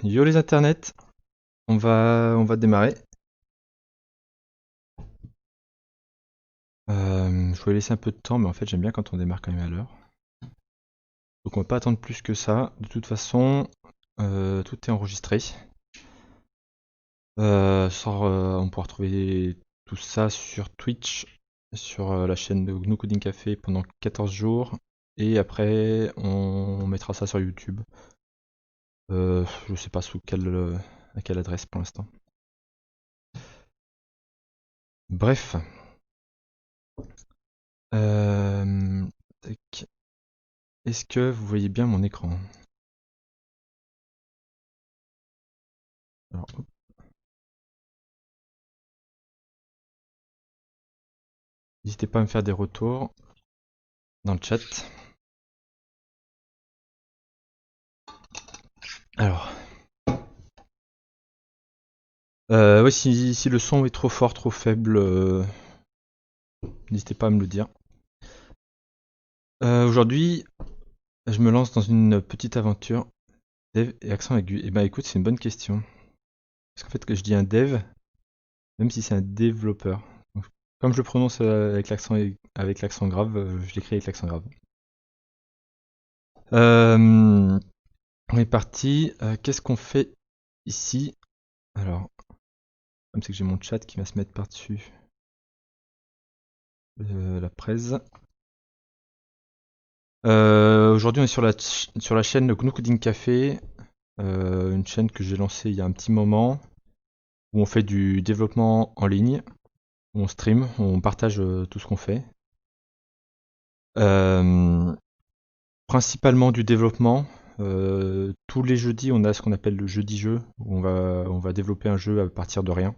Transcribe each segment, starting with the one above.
Yo les internets, on va démarrer. Je voulais laisser un peu de temps, mais en fait j'aime bien quand on démarre quand même à l'heure. Donc on va pas attendre plus que ça. De toute façon, tout est enregistré. On pourra retrouver tout ça sur Twitch, sur la chaîne de GNU Coding Café pendant 14 jours. Et après, on mettra ça sur YouTube. Je sais pas à quelle adresse pour l'instant. Bref. Tac. Est-ce que vous voyez bien mon écran? Alors, hop. N'hésitez pas à me faire des retours dans le chat. Alors, ouais, si le son est trop fort, trop faible, n'hésitez pas à me le dire. Aujourd'hui, je me lance dans une petite aventure dev et accent aigu. Et ben écoute, c'est une bonne question. Parce qu'en fait, que je dis un dev, même si c'est un développeur. Donc, comme je le prononce avec l'accent grave, je l'écris avec l'accent grave. On est parti. Qu'est-ce qu'on fait ici? Alors, comme c'est que j'ai mon chat qui va se mettre par-dessus la presse. Aujourd'hui, on est sur la chaîne GNU Coding Café, une chaîne que j'ai lancée il y a un petit moment, où on fait du développement en ligne, où on stream, on partage tout ce qu'on fait. Euh, Principalement du développement. Tous les jeudis, on a ce qu'on appelle le jeudi jeu, où on va développer un jeu à partir de rien.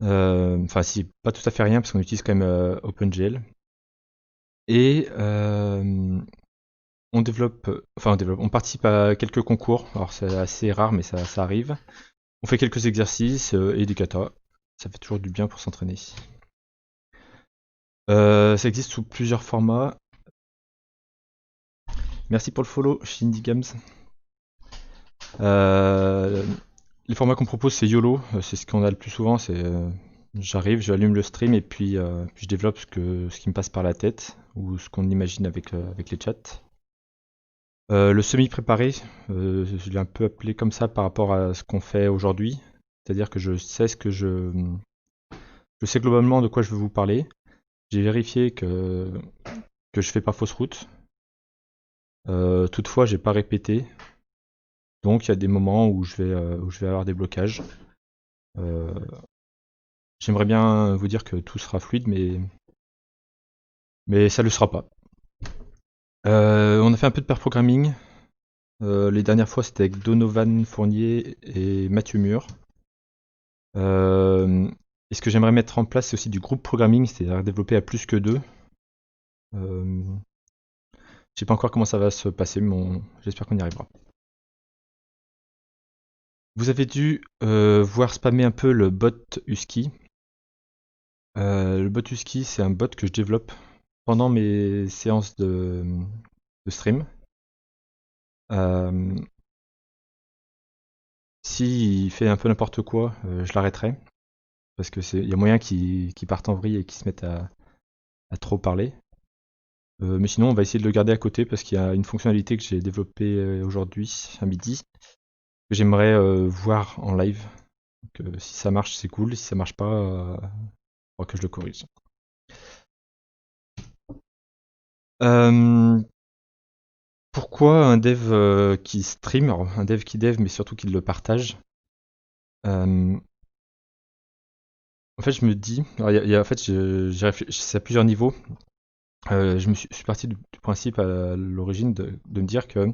Enfin, si, pas tout à fait rien, parce qu'on utilise quand même OpenGL. Et on participe à quelques concours. Alors c'est assez rare, mais ça arrive. On fait quelques exercices et des katas. Ça fait toujours du bien pour s'entraîner. Ça existe sous plusieurs formats. Merci pour le follow, Shindy Games. Euh, les formats qu'on propose, c'est YOLO. C'est ce qu'on a le plus souvent. J'arrive, j'allume le stream et puis je développe ce qui me passe par la tête ou ce qu'on imagine avec les chats. Le semi-préparé, je l'ai un peu appelé comme ça par rapport à ce qu'on fait aujourd'hui. C'est-à-dire que je sais globalement de quoi je veux vous parler. J'ai vérifié que je fais pas fausse route. Toutefois, j'ai pas répété. Donc il y a des moments où je vais avoir des blocages. Euh, J'aimerais bien vous dire que tout sera fluide, mais ça ne le sera pas. On a fait un peu de pair programming. Les dernières fois, c'était avec Donovan Fournier et Mathieu Mur. Et ce que j'aimerais mettre en place, c'est aussi du groupe programming, c'est-à-dire développer à plus que deux. Euh, je sais pas encore comment ça va se passer, mais j'espère qu'on y arrivera. Vous avez dû voir spammer un peu le bot Husky. Le bot Husky, c'est un bot que je développe pendant mes séances de stream. Euh, S'il fait un peu n'importe quoi, je l'arrêterai. Parce que il y a moyen qu'il parte en vrille et qu'il se mette à trop parler. Mais sinon, on va essayer de le garder à côté parce qu'il y a une fonctionnalité que j'ai développée aujourd'hui, à midi, que j'aimerais voir en live. Donc, si ça marche, c'est cool. Si ça marche pas, faudra que je le corrige. Euh, Pourquoi un dev qui stream, alors un dev qui dev, mais surtout qui le partage? Euh, En fait, je me dis, alors, en fait, j'ai réfléchi à plusieurs niveaux. Je suis parti du principe à l'origine de me dire que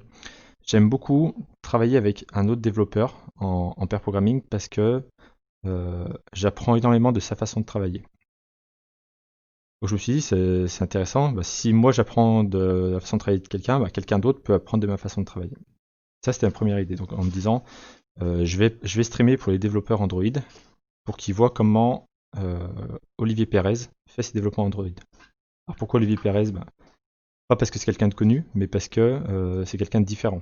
j'aime beaucoup travailler avec un autre développeur en pair programming parce que j'apprends énormément de sa façon de travailler. Donc je me suis dit, c'est intéressant, bah, si moi j'apprends de la façon de travailler de quelqu'un, bah, quelqu'un d'autre peut apprendre de ma façon de travailler. Ça, c'était ma première idée. Donc en me disant, je vais streamer pour les développeurs Android pour qu'ils voient comment Olivier Pérez fait ses développements Android. Alors pourquoi Olivier Pérez? Bah, pas parce que c'est quelqu'un de connu, mais parce que c'est quelqu'un de différent.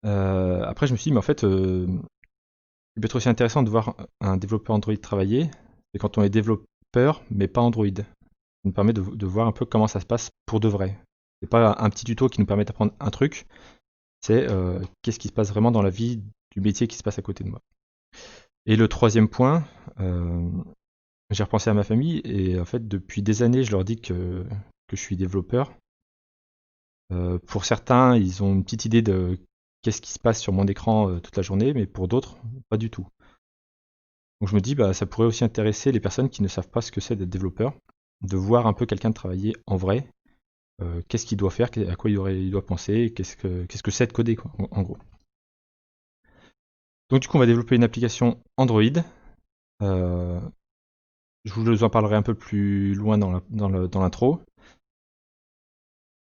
Après, je me suis dit, mais en fait, il peut être aussi intéressant de voir un développeur Android travailler, c'est quand on est développeur, mais pas Android. Ça nous permet de voir un peu comment ça se passe pour de vrai. C'est pas un petit tuto qui nous permet d'apprendre un truc, c'est qu'est-ce qui se passe vraiment dans la vie du métier qui se passe à côté de moi. Et le troisième point, euh, j'ai repensé à ma famille et en fait depuis des années je leur dis que je suis développeur. Pour certains, ils ont une petite idée de qu'est-ce qui se passe sur mon écran toute la journée, mais pour d'autres, pas du tout. Donc je me dis, bah, ça pourrait aussi intéresser les personnes qui ne savent pas ce que c'est d'être développeur, de voir un peu quelqu'un travailler en vrai, qu'est-ce qu'il doit faire, à quoi il doit penser, qu'est-ce que c'est de coder, quoi, en gros. Donc du coup, on va développer une application Android. Euh, je vous en parlerai un peu plus loin dans l'intro.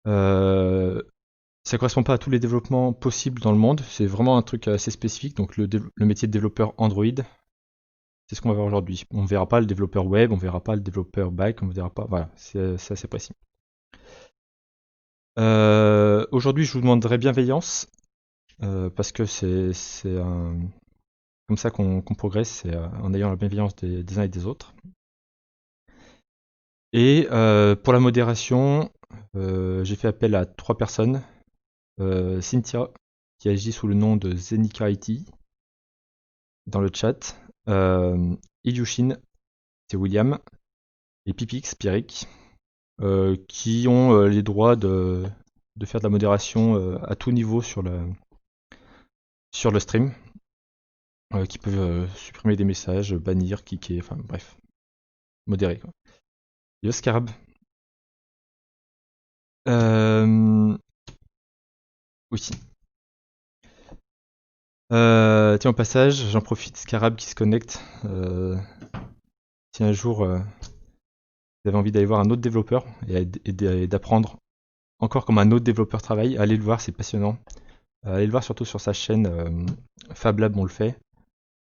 Euh, ça correspond pas à tous les développements possibles dans le monde. C'est vraiment un truc assez spécifique. Donc le métier de développeur Android, c'est ce qu'on va voir aujourd'hui. On ne verra pas le développeur web, on ne verra pas le développeur back, on ne verra pas. Voilà, c'est assez précis. Aujourd'hui, je vous demanderai bienveillance parce que c'est comme ça qu'on progresse, c'est en ayant la bienveillance des uns et des autres. Et pour la modération, j'ai fait appel à 3 personnes. Cynthia, qui agit sous le nom de Zenika IT dans le chat. Ilyushin, c'est William. Et Pipix, Pierrick, qui ont les droits de faire de la modération à tout niveau sur le stream. Qui peuvent supprimer des messages, bannir, kicker, enfin bref, modérer quoi. Yo Scarab. Euh, oui. Tiens, au passage, j'en profite, Scarab qui se connecte. Si un jour vous avez envie d'aller voir un autre développeur et d'apprendre encore comme un autre développeur travaille, allez le voir, c'est passionnant. Allez le voir surtout sur sa chaîne Fab Lab, on le fait,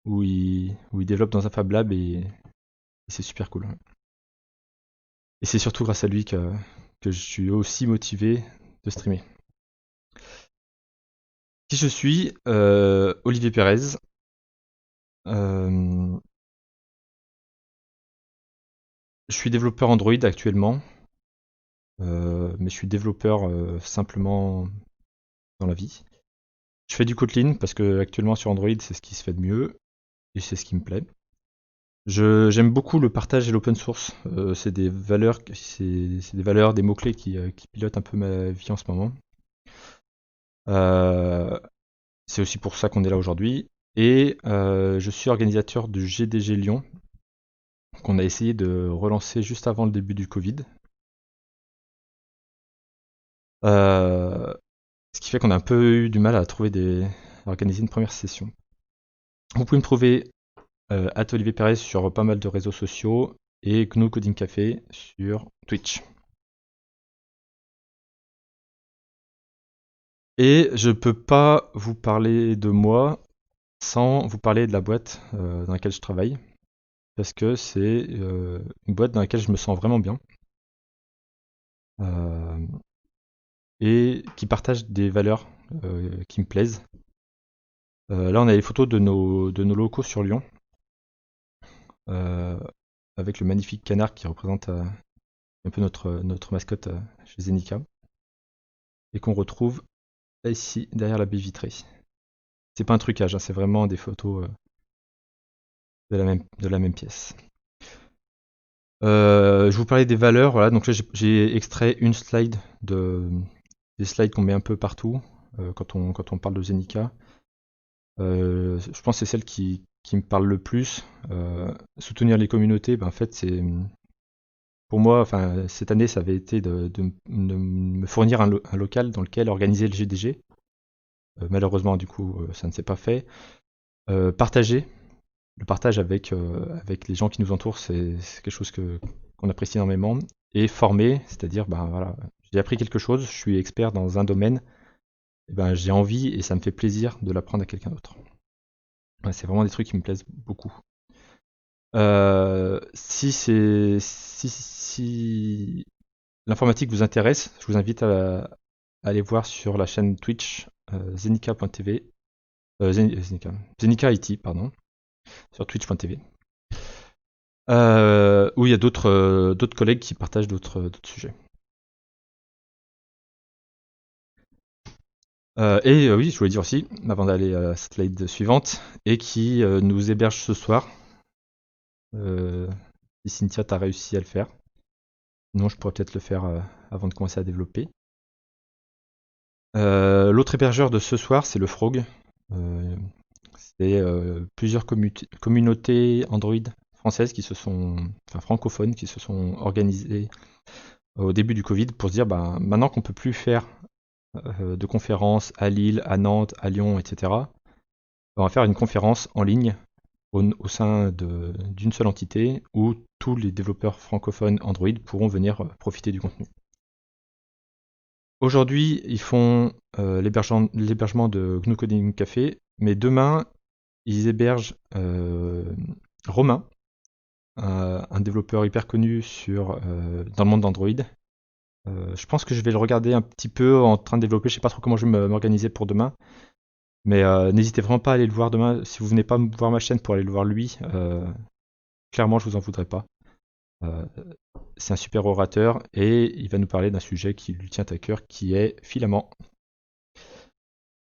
où il développe dans un Fab Lab et c'est super cool. Et c'est surtout grâce à lui que je suis aussi motivé de streamer. Qui je suis Olivier Pérez. Euh, je suis développeur Android actuellement, mais je suis développeur simplement dans la vie. Je fais du Kotlin parce que actuellement sur Android c'est ce qui se fait de mieux et c'est ce qui me plaît. J'aime beaucoup le partage et l'open source. C'est des valeurs, c'est des valeurs, des mots-clés qui pilotent un peu ma vie en ce moment. Euh, c'est aussi pour ça qu'on est là aujourd'hui. Et je suis organisateur du GDG Lyon, qu'on a essayé de relancer juste avant le début du Covid. Euh, Ce qui fait qu'on a un peu eu du mal à à organiser une première session. Vous pouvez me trouver Olivier Perez sur pas mal de réseaux sociaux et GNU Coding Café sur Twitch. Et je peux pas vous parler de moi sans vous parler de la boîte dans laquelle je travaille, parce que c'est une boîte dans laquelle je me sens vraiment bien euh, et qui partage des valeurs qui me plaisent. Là, on a les photos de nos locaux sur Lyon, euh, avec le magnifique canard qui représente un peu notre mascotte chez Zenica, et qu'on retrouve ici derrière la baie vitrée. C'est pas un trucage, hein, c'est vraiment des photos de la même pièce. Je vous parlais des valeurs, voilà. Donc là, j'ai extrait une slide des slides qu'on met un peu partout quand on parle de Zenica. Je pense que c'est celle qui me parle le plus. Soutenir les communautés, ben, en fait, c'est pour moi, enfin, cette année, ça avait été de me fournir un local dans lequel organiser le GDG. Malheureusement, du coup, ça ne s'est pas fait. Partager, le partage avec les gens qui nous entourent, c'est quelque chose qu'on apprécie énormément. Et former, c'est-à-dire, ben voilà, j'ai appris quelque chose, je suis expert dans un domaine, et ben j'ai envie et ça me fait plaisir de l'apprendre à quelqu'un d'autre. Ouais, c'est vraiment des trucs qui me plaisent beaucoup. Si l'informatique vous intéresse, je vous invite à aller voir sur la chaîne Twitch Zenica.tv, Zenica IT, pardon, sur Twitch.tv. Où il y a d'autres collègues qui partagent d'autres sujets. Oui, je voulais dire aussi, avant d'aller à la slide suivante, et qui nous héberge ce soir. Si Cynthia, t'as réussi à le faire. Non, je pourrais peut-être le faire avant de commencer à développer. L'autre hébergeur de ce soir, c'est le Frog. C'est plusieurs communautés Android françaises francophones, qui se sont organisées au début du Covid pour se dire, maintenant qu'on peut plus faire de conférences à Lille, à Nantes, à Lyon, etc., on va faire une conférence en ligne au sein d'une seule entité où tous les développeurs francophones Android pourront venir profiter du contenu. Aujourd'hui, ils font l'hébergement de GNU Coding Café, mais demain, ils hébergent Romain, un développeur hyper connu dans le monde d'Android. Je pense que je vais le regarder un petit peu en train de développer. Je sais pas trop comment je vais m'organiser pour demain. Mais n'hésitez vraiment pas à aller le voir demain. Si vous venez pas voir ma chaîne pour aller le voir lui, clairement je vous en voudrais pas. C'est un super orateur et il va nous parler d'un sujet qui lui tient à cœur, qui est Filament.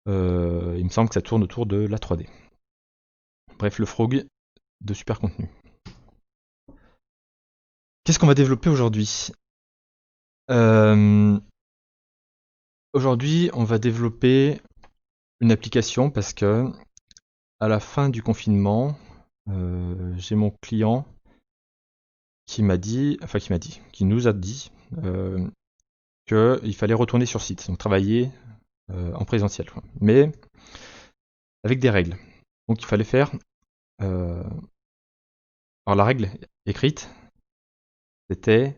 Il me semble que ça tourne autour de la 3D. Bref, le Frog, de super contenu. Qu'est-ce qu'on va développer aujourd'hui? Aujourd'hui, on va développer une application parce que à la fin du confinement, j'ai mon client qui nous a dit qu'il fallait retourner sur site, donc travailler en présentiel, mais avec des règles. Donc il fallait faire. Alors la règle écrite, c'était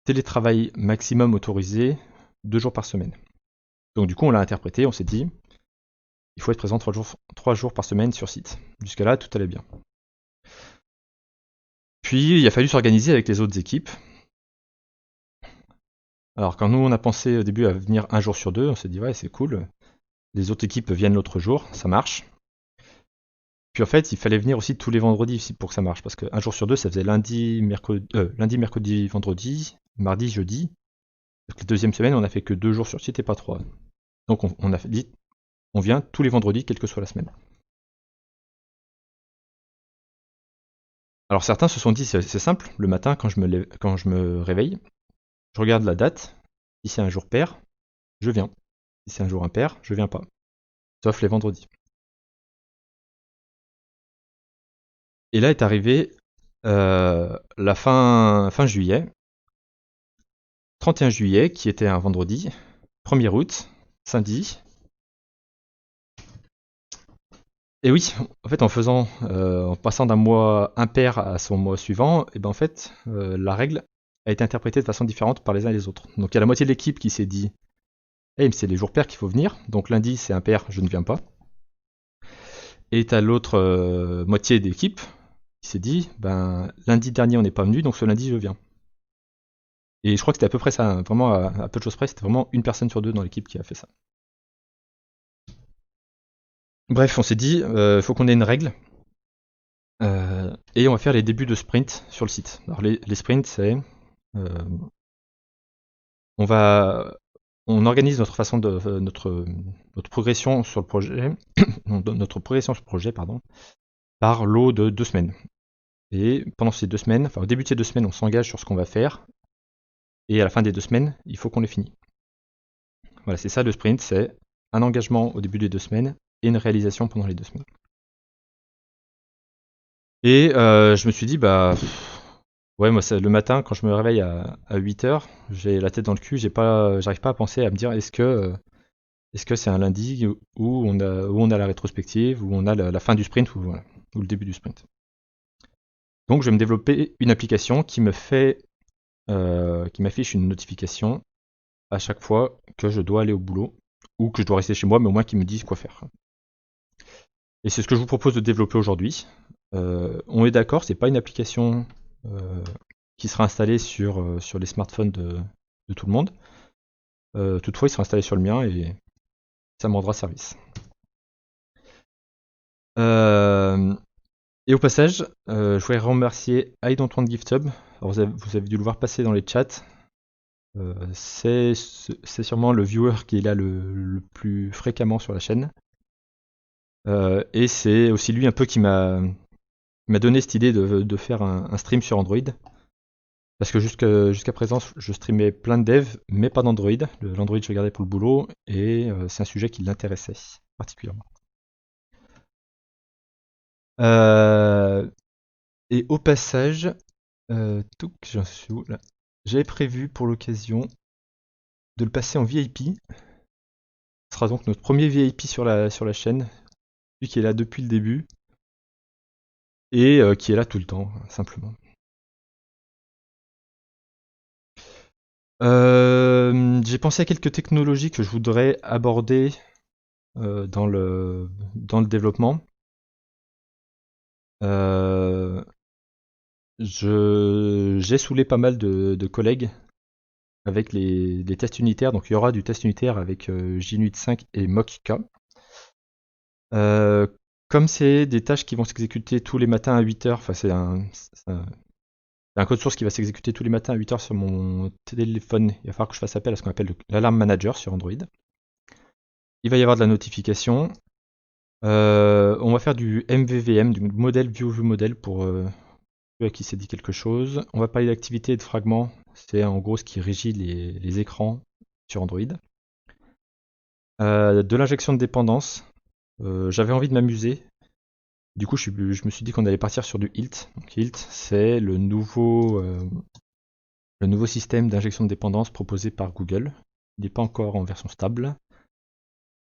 télétravail maximum autorisé 2 jours par semaine. Donc du coup on l'a interprété, on s'est dit il faut être présent 3 jours par semaine sur site. Jusqu'à là tout allait bien. Puis il a fallu s'organiser avec les autres équipes. Alors quand nous on a pensé au début à venir un jour sur deux, on s'est dit ouais c'est cool, les autres équipes viennent l'autre jour, ça marche. Puis en fait il fallait venir aussi tous les vendredis pour que ça marche, parce qu'un jour sur deux ça faisait lundi, mercredi, vendredi, mardi, jeudi. Donc la deuxième semaine on a fait que 2 jours sur site et pas 3. Donc on a dit on vient tous les vendredis quelle que soit la semaine. Alors certains se sont dit c'est simple, le matin quand je me réveille, je regarde la date, si c'est un jour pair, je viens. Si c'est un jour impair, je viens pas. Sauf les vendredis. Et là est arrivé la fin juillet, 31 juillet, qui était un vendredi, 1er août, samedi. Et oui, en fait, en passant d'un mois impair à son mois suivant, et ben en fait, la règle a été interprétée de façon différente par les uns et les autres. Donc il y a la moitié de l'équipe qui s'est dit, hey, c'est les jours pairs qu'il faut venir, donc lundi c'est impair, je ne viens pas. Et t'as l'autre moitié d'équipe qui s'est dit, ben lundi dernier on n'est pas venu, donc ce lundi je viens. Et je crois que c'était à peu près ça, hein, vraiment à peu de choses près, c'était vraiment une personne sur deux dans l'équipe qui a fait ça. Bref, on s'est dit, il faut qu'on ait une règle. Et on va faire les débuts de sprint sur le site. Alors les sprints, c'est on organise notre façon de notre progression sur le projet, notre progression sur le projet, pardon, par lot de 2 semaines. Et pendant ces 2 semaines, enfin au début de ces 2 semaines, on s'engage sur ce qu'on va faire. Et à la fin des 2 semaines, il faut qu'on l'ait fini. Voilà, c'est ça le sprint, c'est un engagement au début des 2 semaines et une réalisation pendant les 2 semaines. Et je me suis dit, ouais, moi, le matin, quand je me réveille à 8h, j'ai la tête dans le cul, j'arrive pas à penser, à me dire, est-ce que c'est un lundi où on a la rétrospective, où on a la fin du sprint, ou le début du sprint. Donc, je vais me développer une application qui m'affiche une notification à chaque fois que je dois aller au boulot, ou que je dois rester chez moi, mais au moins qui me dise quoi faire. Et c'est ce que je vous propose de développer aujourd'hui. On est d'accord, c'est pas une application qui sera installée sur les smartphones de tout le monde. Toutefois, il sera installé sur le mien et ça me rendra service. Et au passage, je voudrais remercier I Don't Want GiftHub. Alors vous avez dû le voir passer dans les chats. C'est sûrement le viewer qui est là le plus fréquemment sur la chaîne. Et c'est aussi lui un peu qui m'a donné cette idée de faire un stream sur Android. Parce que jusqu'à présent, je streamais plein de devs, mais pas d'Android. L'Android, je le gardais pour le boulot, et c'est un sujet qui l'intéressait particulièrement. Euh, et au passage, j'en suis où là? J'avais prévu pour l'occasion de le passer en VIP. Ce sera donc notre premier VIP sur la chaîne, lui qui est là depuis le début, et qui est là tout le temps, simplement. J'ai pensé à quelques technologies que je voudrais aborder dans le développement. J'ai saoulé pas mal de collègues avec les tests unitaires. Donc il y aura du test unitaire avec JUnit 5 et Mock-K. Euh, Comme c'est des tâches qui vont s'exécuter tous les matins à 8h, enfin c'est un code source qui va s'exécuter tous les matins à 8h sur mon téléphone. Il va falloir que je fasse appel à ce qu'on appelle l'alarme manager sur Android. Il va y avoir de la notification. On va faire du MVVM, du modèle View Model pour à qui s'est dit quelque chose. On va parler d'activité et de fragments. C'est en gros ce qui régit les écrans sur Android. De l'injection de dépendance. J'avais envie de m'amuser. Du coup, je me suis dit qu'on allait partir sur du HILT. Donc, HILT, c'est le nouveau système d'injection de dépendance proposé par Google. Il n'est pas encore en version stable.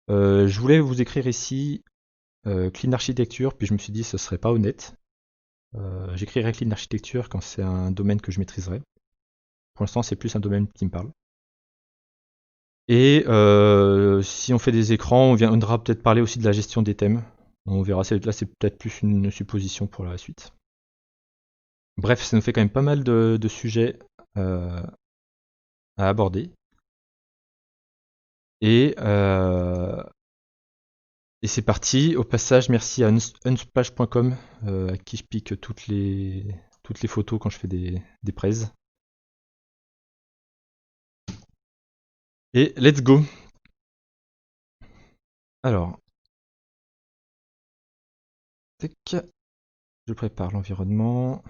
Je voulais vous écrire ici Clean Architecture, puis je me suis dit ce serait pas honnête. J'écrirai Clean Architecture quand c'est un domaine que je maîtriserai. Pour l'instant, c'est plus un domaine qui me parle. Et si on fait des écrans, on viendra peut-être parler aussi de la gestion des thèmes. On verra, là c'est peut-être plus une supposition pour la suite. Bref, ça nous fait quand même pas mal de sujets à aborder. Et, c'est parti. Au passage, merci à unsplash.com à qui je pique toutes les photos quand je fais des prêts. Et let's go. Alors, je prépare l'environnement.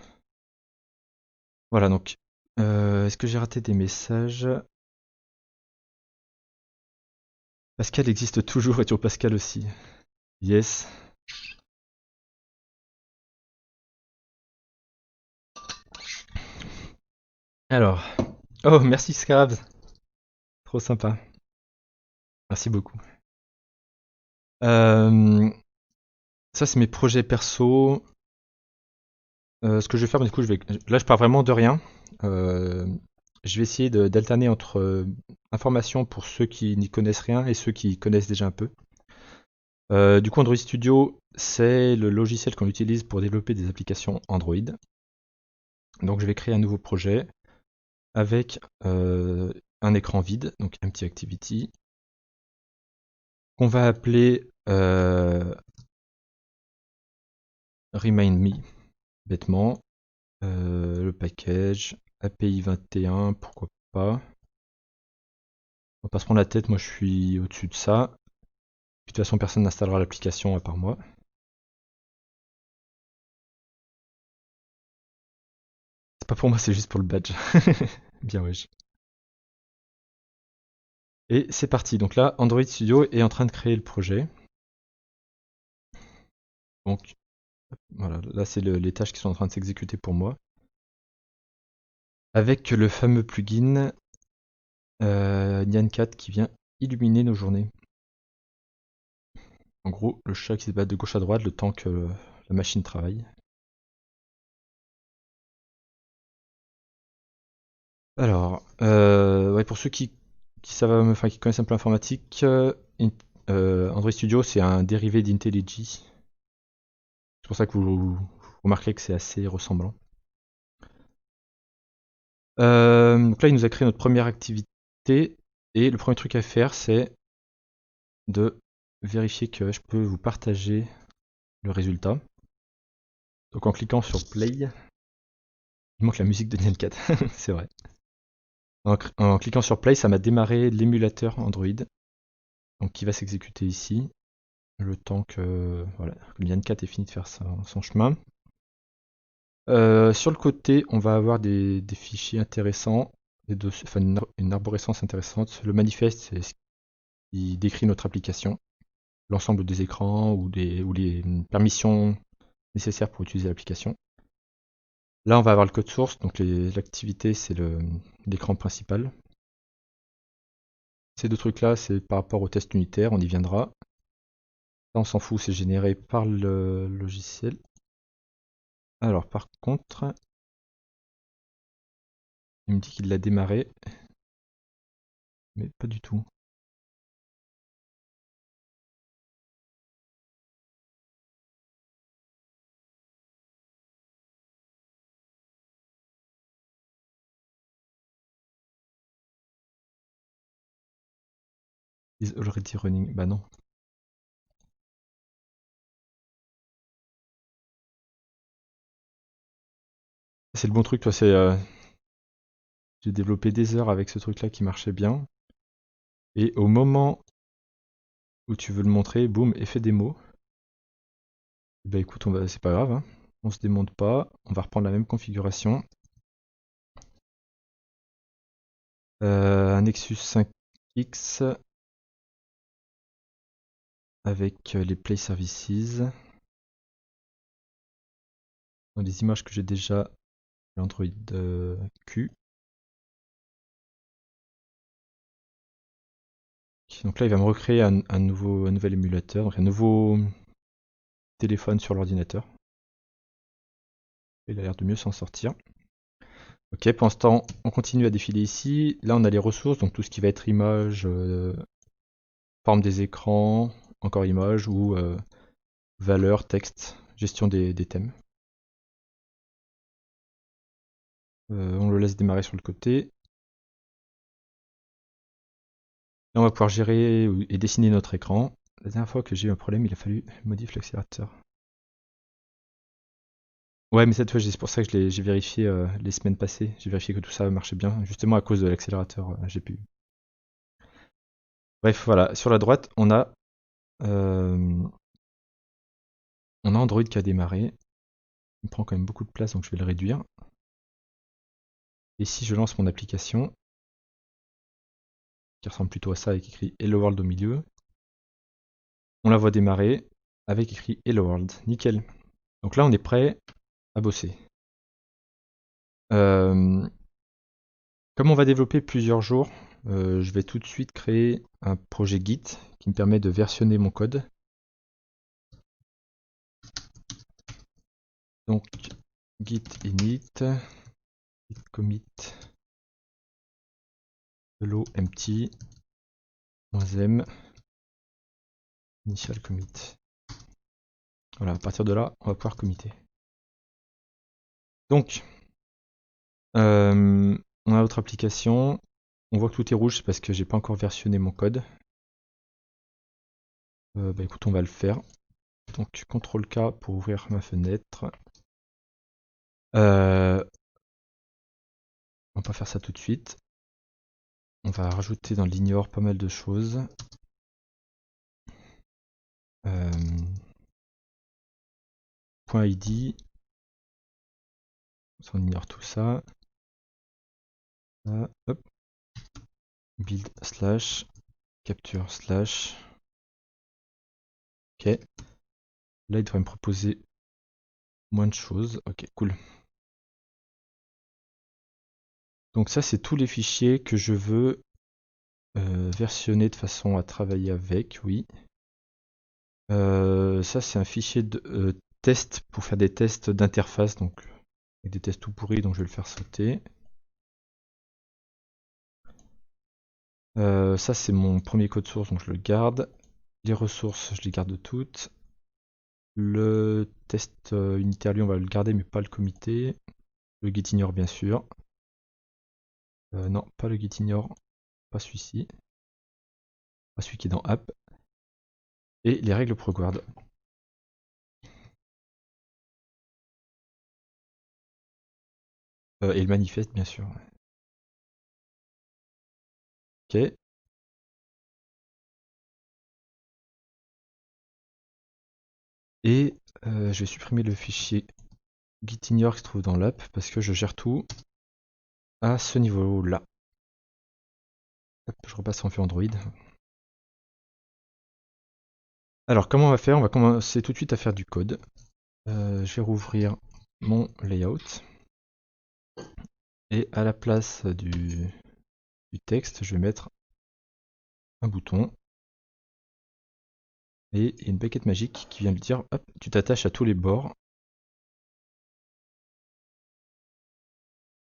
Voilà, donc, est-ce que j'ai raté des messages? Pascal existe toujours et tu Pascal aussi. Yes. Alors, oh, merci Scrabs. Trop sympa. Merci beaucoup. Ça, c'est mes projets perso. Ce que je vais faire, du coup, là, je pars vraiment de rien. Je vais essayer d'alterner entre informations pour ceux qui n'y connaissent rien et ceux qui connaissent déjà un peu. Du coup, Android Studio, c'est le logiciel qu'on utilise pour développer des applications Android. Donc, je vais créer un nouveau projet avec un écran vide, donc Empty Activity, qu'on va appeler Remind Me, bêtement. Le package, API 21, pourquoi pas. On va pas se prendre la tête, moi je suis au-dessus de ça. Puis, de toute façon, personne n'installera l'application à part moi. C'est pas pour moi, c'est juste pour le badge. Bien wesh. Et c'est parti. Donc là, Android Studio est en train de créer le projet. Donc voilà, là c'est les tâches qui sont en train de s'exécuter pour moi. Avec le fameux plugin Nyan4 qui vient illuminer nos journées. En gros, le chat qui se bat de gauche à droite le temps que la machine travaille. Alors, ouais, pour ceux qui savent, enfin, qui connaissent un peu l'informatique, Android Studio c'est un dérivé d'IntelliJ. C'est pour ça que vous remarquez que c'est assez ressemblant. Donc là, il nous a créé notre première activité. Et le premier truc à faire, c'est de vérifier que je peux vous partager le résultat. Donc en cliquant sur Play, il manque la musique de Nyan 4, c'est vrai. En cliquant sur Play, ça m'a démarré l'émulateur Android, donc qui va s'exécuter ici, le temps que, voilà, que Nyan 4 ait fini de faire son chemin. Sur le côté, on va avoir des fichiers intéressants, enfin une arborescence intéressante. Le manifeste, c'est ce qui décrit notre application, l'ensemble des écrans ou les permissions nécessaires pour utiliser l'application. Là, on va avoir le code source, donc l'activité, c'est l'écran principal. Ces deux trucs-là, c'est par rapport au test unitaire, on y viendra. Là, on s'en fout, c'est généré par le logiciel. Alors, par contre, il me dit qu'il l'a démarré, mais pas du tout. Is already running. Bah non. C'est le bon truc, toi, c'est. J'ai développé des heures avec ce truc-là qui marchait bien. Et au moment où tu veux le montrer, boum, effet démo. Bah écoute, c'est pas grave, hein. On se démonte pas. On va reprendre la même configuration. Un Nexus 5X avec les Play Services. Dans les images que j'ai déjà, l'Android Q. Donc là, il va me recréer un nouvel émulateur, donc un nouveau téléphone sur l'ordinateur. Il a l'air de mieux s'en sortir. Ok, pour l'instant, on continue à défiler ici. Là, on a les ressources, donc tout ce qui va être image, forme des écrans, encore image ou valeur, texte, gestion des thèmes. On le laisse démarrer sur le côté. Là, on va pouvoir gérer et dessiner notre écran. La dernière fois que j'ai eu un problème, il a fallu modifier l'accélérateur. Ouais, mais cette fois, c'est pour ça que j'ai vérifié les semaines passées. J'ai vérifié que tout ça marchait bien, justement à cause de l'accélérateur GPU. Bref, voilà. Sur la droite, euh, on a Android qui a démarré. Il prend quand même beaucoup de place, donc je vais le réduire. Et si je lance mon application, qui ressemble plutôt à ça avec écrit Hello World au milieu, on la voit démarrer avec écrit Hello World. Nickel. Donc là, on est prêt à bosser. Comme on va développer plusieurs jours, je vais tout de suite créer un projet Git qui me permet de versionner mon code. Donc git init, git commit hello empty -m initial commit. Voilà, à partir de là, on va pouvoir committer. Donc, on a notre application. On voit que tout est rouge, c'est parce que j'ai pas encore versionné mon code. Bah écoute, on va le faire. Donc CTRL-K pour ouvrir ma fenêtre. On va pas faire ça tout de suite. On va rajouter dans l'ignore pas mal de choses. .id. On ignore tout ça. Hop. Build slash capture slash. Ok. Là, il devrait me proposer moins de choses. Ok, cool. Donc ça, c'est tous les fichiers que je veux versionner de façon à travailler avec, oui. Ça, c'est un fichier de test pour faire des tests d'interface, donc avec des tests tout pourris, donc je vais le faire sauter. Ça, c'est mon premier code source, donc je le garde. Les ressources, je les garde toutes. Le test unitaire, lui, on va le garder, mais pas le comité. Le gitignore, bien sûr. Non, pas le gitignore. pas celui-ci, pas celui qui est dans App, et les règles ProGuard. Et le manifeste, bien sûr. Ok. Et je vais supprimer le fichier gitignore qui se trouve dans l'app parce que je gère tout à ce niveau-là. Je repasse en vue Android. Alors, comment on va faire? On va commencer tout de suite à faire du code. Je vais rouvrir mon layout. Et à la place du texte, je vais mettre un bouton. Et une baguette magique qui vient me dire, hop, tu t'attaches à tous les bords.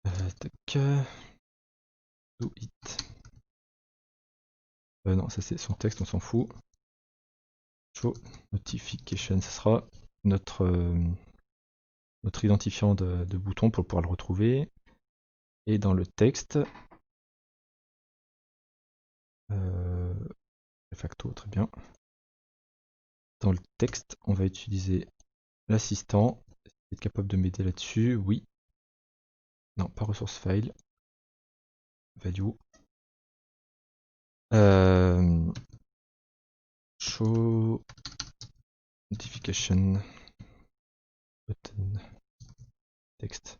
Tac. Do it. Non, ça c'est son texte, on s'en fout. Show notification, ce sera notre identifiant de bouton pour pouvoir le retrouver. Et dans le texte, de facto, très bien. Dans le texte, on va utiliser l'assistant. Est capable de m'aider là-dessus? Oui. Non, pas ressource file. Value. Show notification button text.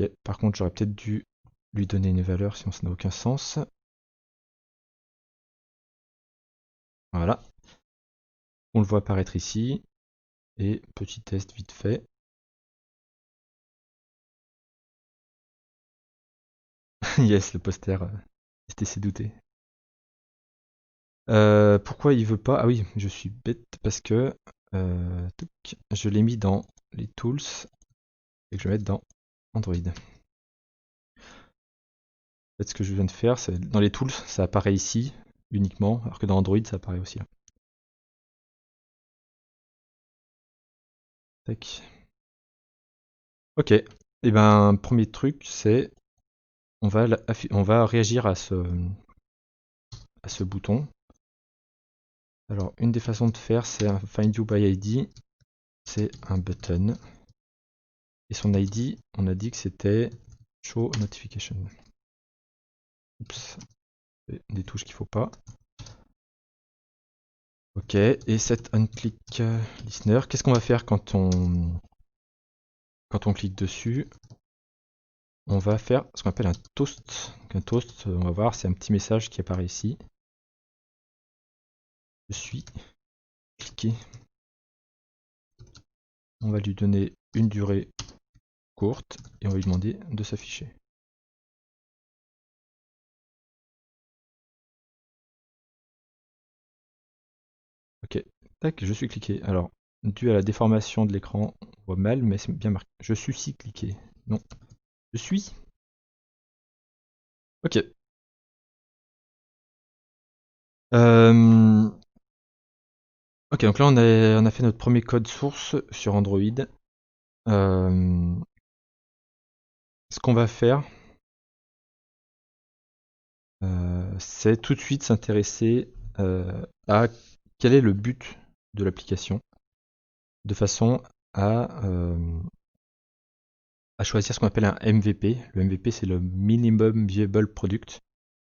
Ok, par contre, j'aurais peut-être dû lui donner une valeur, sinon ça n'a aucun sens. Voilà. On le voit apparaître ici. Et petit test vite fait. Yes, le poster STC douté. Pourquoi il veut pas? Ah oui, je suis bête parce que je l'ai mis dans les tools et que je vais mettre dans Android. En fait, ce que je viens de faire, c'est dans les tools, ça apparaît ici uniquement, alors que dans Android, ça apparaît aussi là. Tac. Ok. Et ben, premier truc, c'est on va réagir à ce bouton. Alors, une des façons de faire, c'est un find you by ID. C'est un button. Et son ID, on a dit que c'était show notification. Oups, des touches qu'il faut pas. Ok, et set unclick listener. Qu'est-ce qu'on va faire quand on clique dessus? On va faire ce qu'on appelle un toast. Donc un toast, on va voir, c'est un petit message qui apparaît ici. Je suis cliqué. On va lui donner une durée courte et on va lui demander de s'afficher. Ok, tac, je suis cliqué. Alors, dû à la déformation de l'écran, on voit mal, mais c'est bien marqué. Je suis si cliqué. Non, je suis. Ok. Ok, donc là on a fait notre premier code source sur Android. Ce qu'on va faire, c'est tout de suite s'intéresser à quel est le but de l'application, de façon à choisir ce qu'on appelle un MVP. Le MVP, c'est le Minimum Viable Product.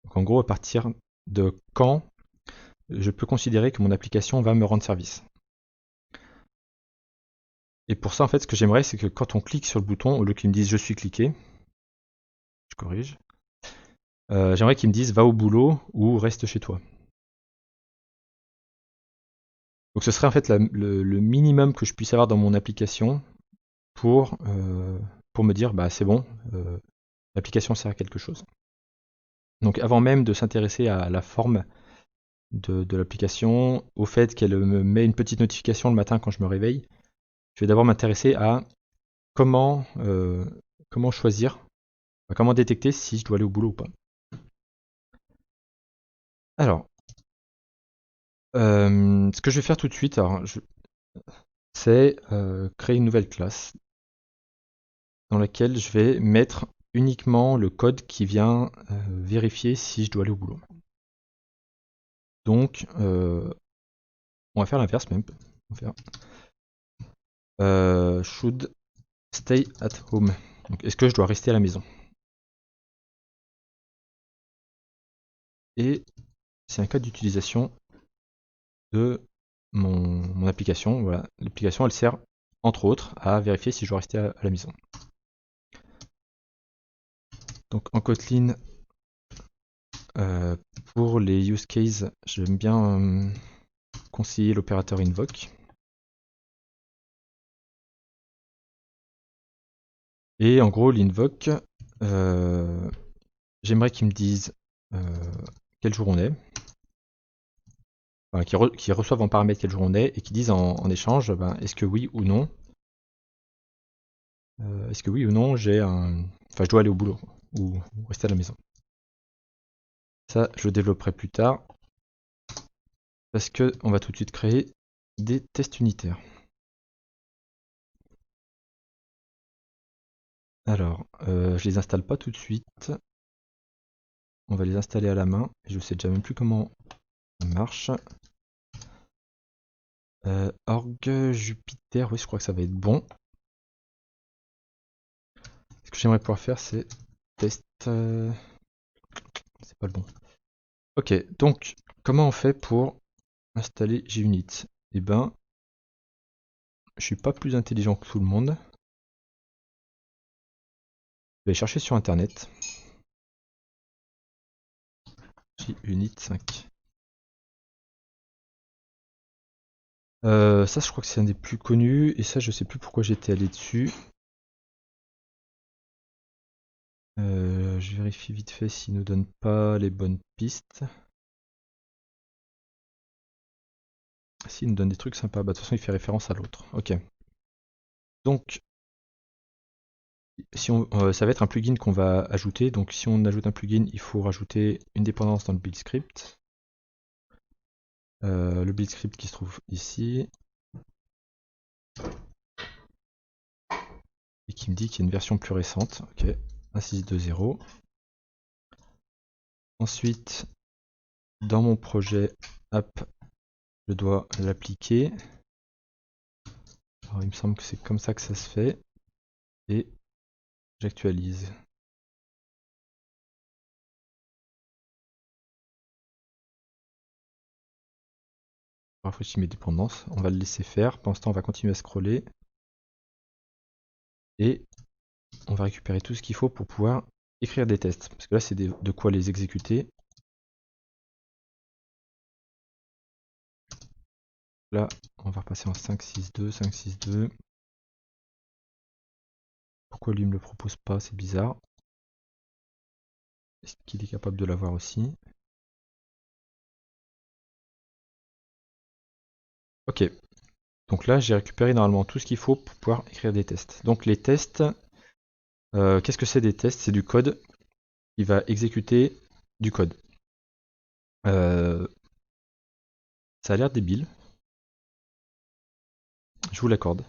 Donc en gros, à partir de quand je peux considérer que mon application va me rendre service. Et pour ça, en fait, ce que j'aimerais, c'est que quand on clique sur le bouton, au lieu qu'il me dise je suis cliqué, je corrige, j'aimerais qu'il me dise va au boulot ou reste chez toi. Donc ce serait en fait le minimum que je puisse avoir dans mon application pour me dire bah c'est bon, l'application sert à quelque chose. Donc avant même de s'intéresser à la forme de l'application, au fait qu'elle me met une petite notification le matin quand je me réveille, je vais d'abord m'intéresser à comment, choisir, comment détecter si je dois aller au boulot ou pas. Alors, ce que je vais faire tout de suite, c'est créer une nouvelle classe. dans laquelle je vais mettre uniquement le code qui vient vérifier si je dois aller au boulot. Donc, on va faire l'inverse même. On va faire should stay at home. Donc, est-ce que je dois rester à la maison? Et c'est un cas d'utilisation de mon application. Voilà. L'application, elle sert entre autres à vérifier si je dois rester à la maison. Donc en Kotlin, pour les use cases, j'aime bien conseiller l'opérateur invoke. Et en gros, l'invoke, j'aimerais qu'ils me disent quel jour on est. Enfin, qu'ils reçoivent en paramètre quel jour on est et qu'ils disent en échange est-ce que oui ou non j'ai enfin je dois aller au boulot ou rester à la maison. Ça je le développerai plus tard parce que on va tout de suite créer des tests unitaires. Alors je les installe pas tout de suite, on va les installer à la main et je sais déjà même plus comment ça marche. Org Jupyter, oui je crois que ça va être bon. Ce que j'aimerais pouvoir faire c'est test, c'est pas le bon. Ok, donc comment on fait pour installer JUnit? Eh ben, je suis pas plus intelligent que tout le monde. Je vais chercher sur internet. JUnit 5. Ça, je crois que c'est un des plus connus, et ça, je sais plus pourquoi j'étais allé dessus. Je vérifie vite fait s'il nous donne pas les bonnes pistes. S'il nous donne des trucs sympas, bah de toute façon il fait référence à l'autre. Ok. Donc, si ça va être un plugin qu'on va ajouter. Donc si on ajoute un plugin, il faut rajouter une dépendance dans le build script. Le build script qui se trouve ici. Et qui me dit qu'il y a une version plus récente. Ok. 1.6.2.0. Ensuite, dans mon projet app, je dois l'appliquer. Alors il me semble que c'est comme ça que ça se fait. Et j'actualise. Je rafraîchis mes dépendances. On va le laisser faire. Pendant ce temps, on va continuer à scroller. Et on va récupérer tout ce qu'il faut pour pouvoir écrire des tests. Parce que là, c'est de quoi les exécuter. Là, on va repasser en 5.6.2, 5.6.2. Pourquoi lui me le propose pas? C'est bizarre. Est-ce qu'il est capable de l'avoir aussi? Ok. Donc là, j'ai récupéré normalement tout ce qu'il faut pour pouvoir écrire des tests. Donc les tests, qu'est-ce que c'est des tests? C'est du code. Il va exécuter du code. Ça a l'air débile. Je vous l'accorde.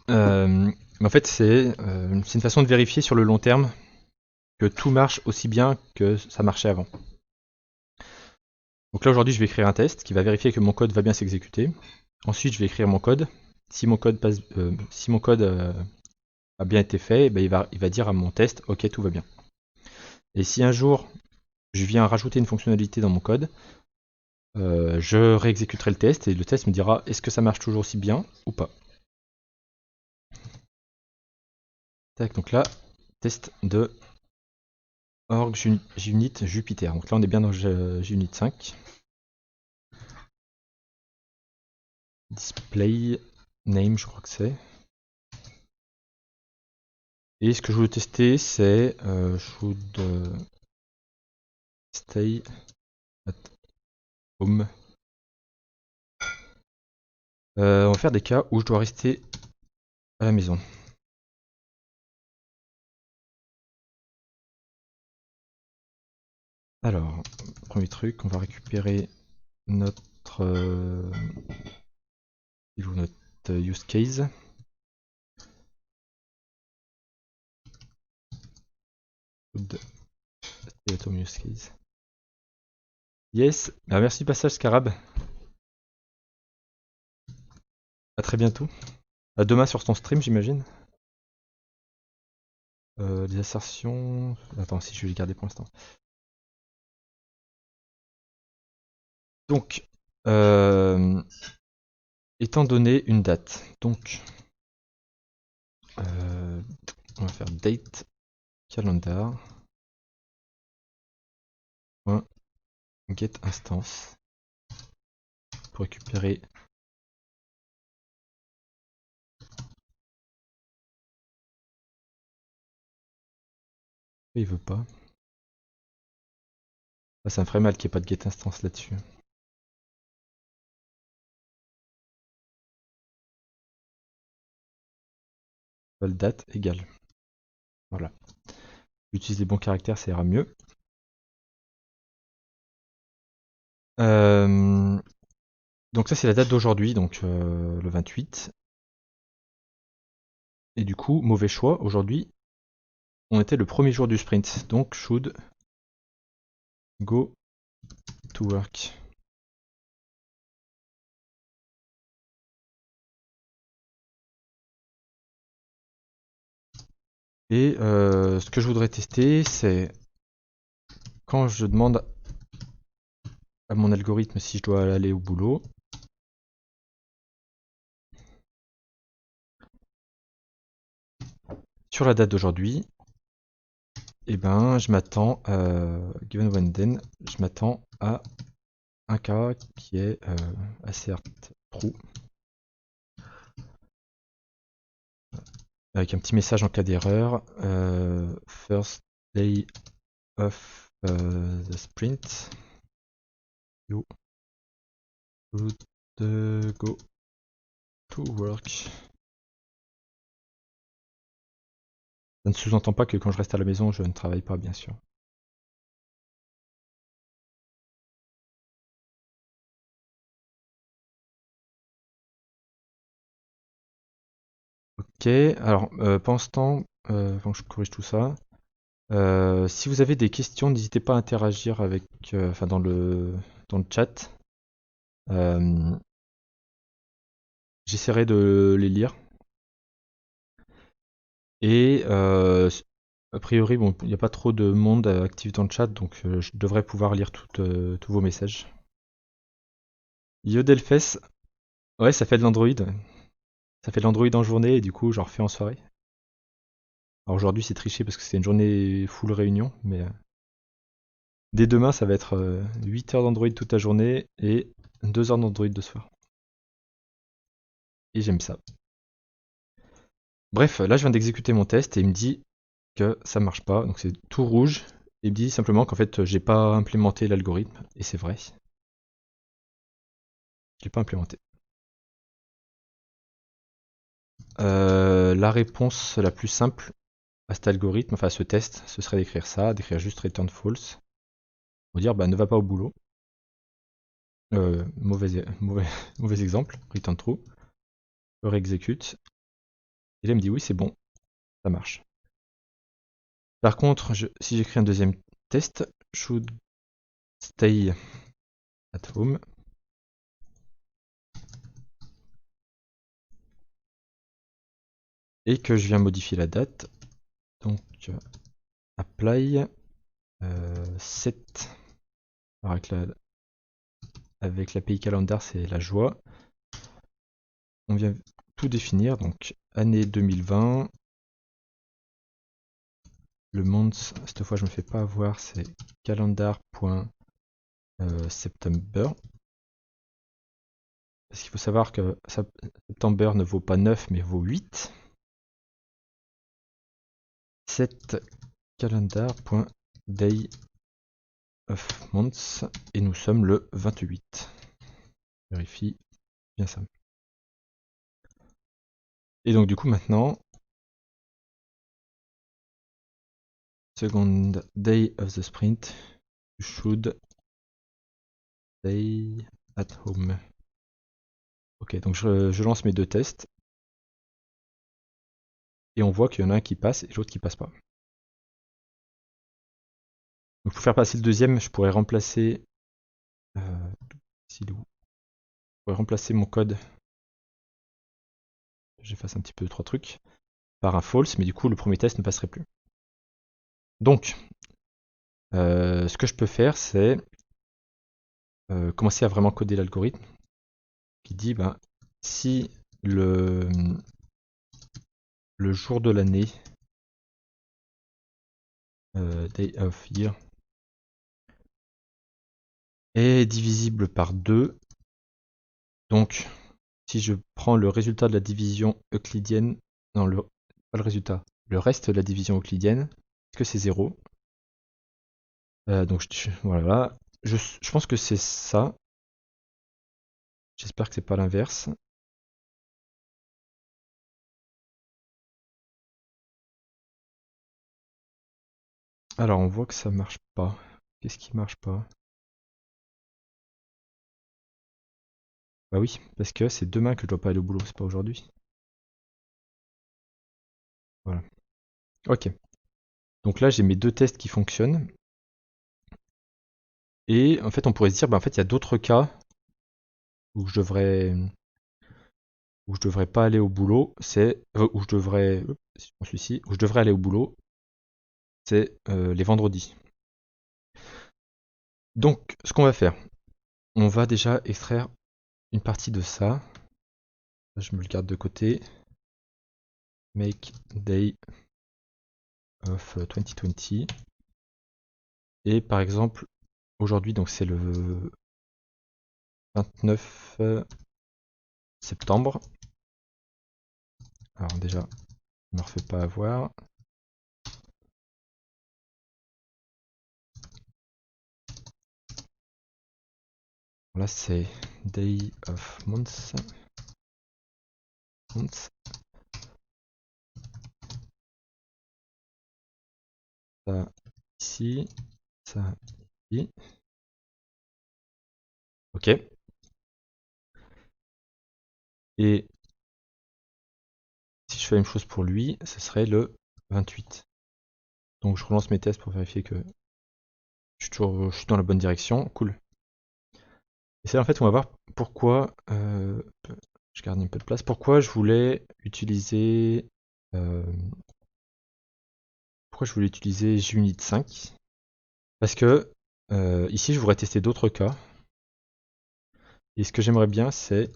Mais en fait, c'est une façon de vérifier sur le long terme que tout marche aussi bien que ça marchait avant. Donc là, aujourd'hui, je vais écrire un test qui va vérifier que mon code va bien s'exécuter. Ensuite, je vais écrire mon code. Si mon code, a bien été fait, ben, il va dire à mon test, ok, tout va bien. Et si un jour, je viens rajouter une fonctionnalité dans mon code, je réexécuterai le test et le test me dira est-ce que ça marche toujours aussi bien ou pas. Tac, donc là, test de org JUnit Jupyter. Donc là, on est bien dans JUnit 5. Display name, je crois que c'est. Et ce que je veux tester, c'est should stay at home. On va faire des cas où je dois rester à la maison. Alors, premier truc, on va récupérer notre Il ouvre notre use case. Stay-at-home use case. Yes, ah, merci passage Scarab. À très bientôt. À demain sur ton stream, j'imagine. Les assertions. Attends, si je vais les garder pour l'instant. Donc, étant donné une date, donc on va faire date calendar get instance pour récupérer il veut pas. Ah, ça me ferait mal qu'il n'y ait pas de get instance là-dessus. Date égale. Voilà. Utilise les bons caractères, ça ira mieux. Donc ça c'est la date d'aujourd'hui, donc le 28. Et du coup, mauvais choix, aujourd'hui, on était le premier jour du sprint, donc should go to work. Et ce que je voudrais tester, c'est quand je demande à mon algorithme si je dois aller au boulot. Sur la date d'aujourd'hui, et ben je m'attends, given when then, je m'attends à un cas qui est assert true. Avec un petit message en cas d'erreur. First day of the sprint. You should go to work. Ça ne sous-entend pas que quand je reste à la maison, je ne travaille pas, bien sûr. Ok, alors pendant ce temps, avant que je corrige tout ça, si vous avez des questions, n'hésitez pas à interagir avec, enfin dans le chat. J'essaierai de les lire. Et a priori, bon, il n'y a pas trop de monde actif dans le chat, donc je devrais pouvoir lire tous vos messages. Yodelfes, ouais, ça fait de l'Android. Ça fait de l'Android en journée et du coup, j'en refais en soirée. Alors aujourd'hui, c'est triché parce que c'est une journée full réunion, mais dès demain, ça va être 8 heures d'Android toute la journée et 2 heures d'Android de soir. Et j'aime ça. Bref, là, je viens d'exécuter mon test et il me dit que ça marche pas, donc c'est tout rouge. Il me dit simplement qu'en fait, j'ai pas implémenté l'algorithme, et c'est vrai. Je l'ai pas implémenté. La réponse la plus simple à cet algorithme, enfin à ce test, ce serait d'écrire ça, d'écrire juste return false, pour dire bah ne va pas au boulot. Mauvais exemple, return true. Je réexécute. Et là il me dit oui c'est bon, ça marche. Par contre, si j'écris un deuxième test, should stay at home. Et que je viens modifier la date. Donc apply set. Alors avec l'API calendar, c'est la joie. On vient tout définir, donc année 2020. Le month, cette fois je me fais pas avoir, c'est calendar.september. Parce qu'il faut savoir que September ne vaut pas 9 mais vaut 8. Set calendar.day of months et nous sommes le 28. Vérifie bien ça. Et donc du coup maintenant, second day of the sprint, you should stay at home. Ok, donc je lance mes deux tests. Et on voit qu'il y en a un qui passe et l'autre qui passe pas. Donc pour faire passer le deuxième, je pourrais remplacer... je pourrais remplacer mon code. J'efface un petit peu 3 trucs. Par un false, mais du coup le premier test ne passerait plus. Donc, ce que je peux faire, c'est commencer à vraiment coder l'algorithme qui dit, ben, si le jour de l'année, day of year, est divisible par 2, donc si je prends le résultat de la division euclidienne, non, pas le résultat, le reste de la division euclidienne, est-ce que c'est 0? Donc voilà, je pense que c'est ça. J'espère que c'est pas l'inverse. Alors on voit que ça marche pas. Qu'est-ce qui marche pas? Bah oui, parce que c'est demain que je dois pas aller au boulot, c'est pas aujourd'hui. Voilà. Ok. Donc là j'ai mes deux tests qui fonctionnent. Et en fait on pourrait se dire, bah en fait il y a d'autres cas où je devrais pas aller au boulot. C'est où je devrais, si je prends celui-ci, où je devrais aller au boulot, c'est les vendredis. Donc ce qu'on va faire, on va déjà extraire une partie de ça. Je me le garde de côté. Make day of 2020. Et par exemple, aujourd'hui, donc c'est le 29 septembre. Alors déjà, ne me refais pas avoir. Là, c'est day of months. Ça ici, ça ici. Ok. Et si je fais la même chose pour lui, ce serait le 28. Donc je relance mes tests pour vérifier que je suis dans la bonne direction. Cool. Et c'est en fait, on va voir pourquoi. Je garde un peu de place. Pourquoi je voulais utiliser. euh, pourquoi je voulais utiliser JUnit 5? Parce que ici, je voudrais tester d'autres cas. Et ce que j'aimerais bien, c'est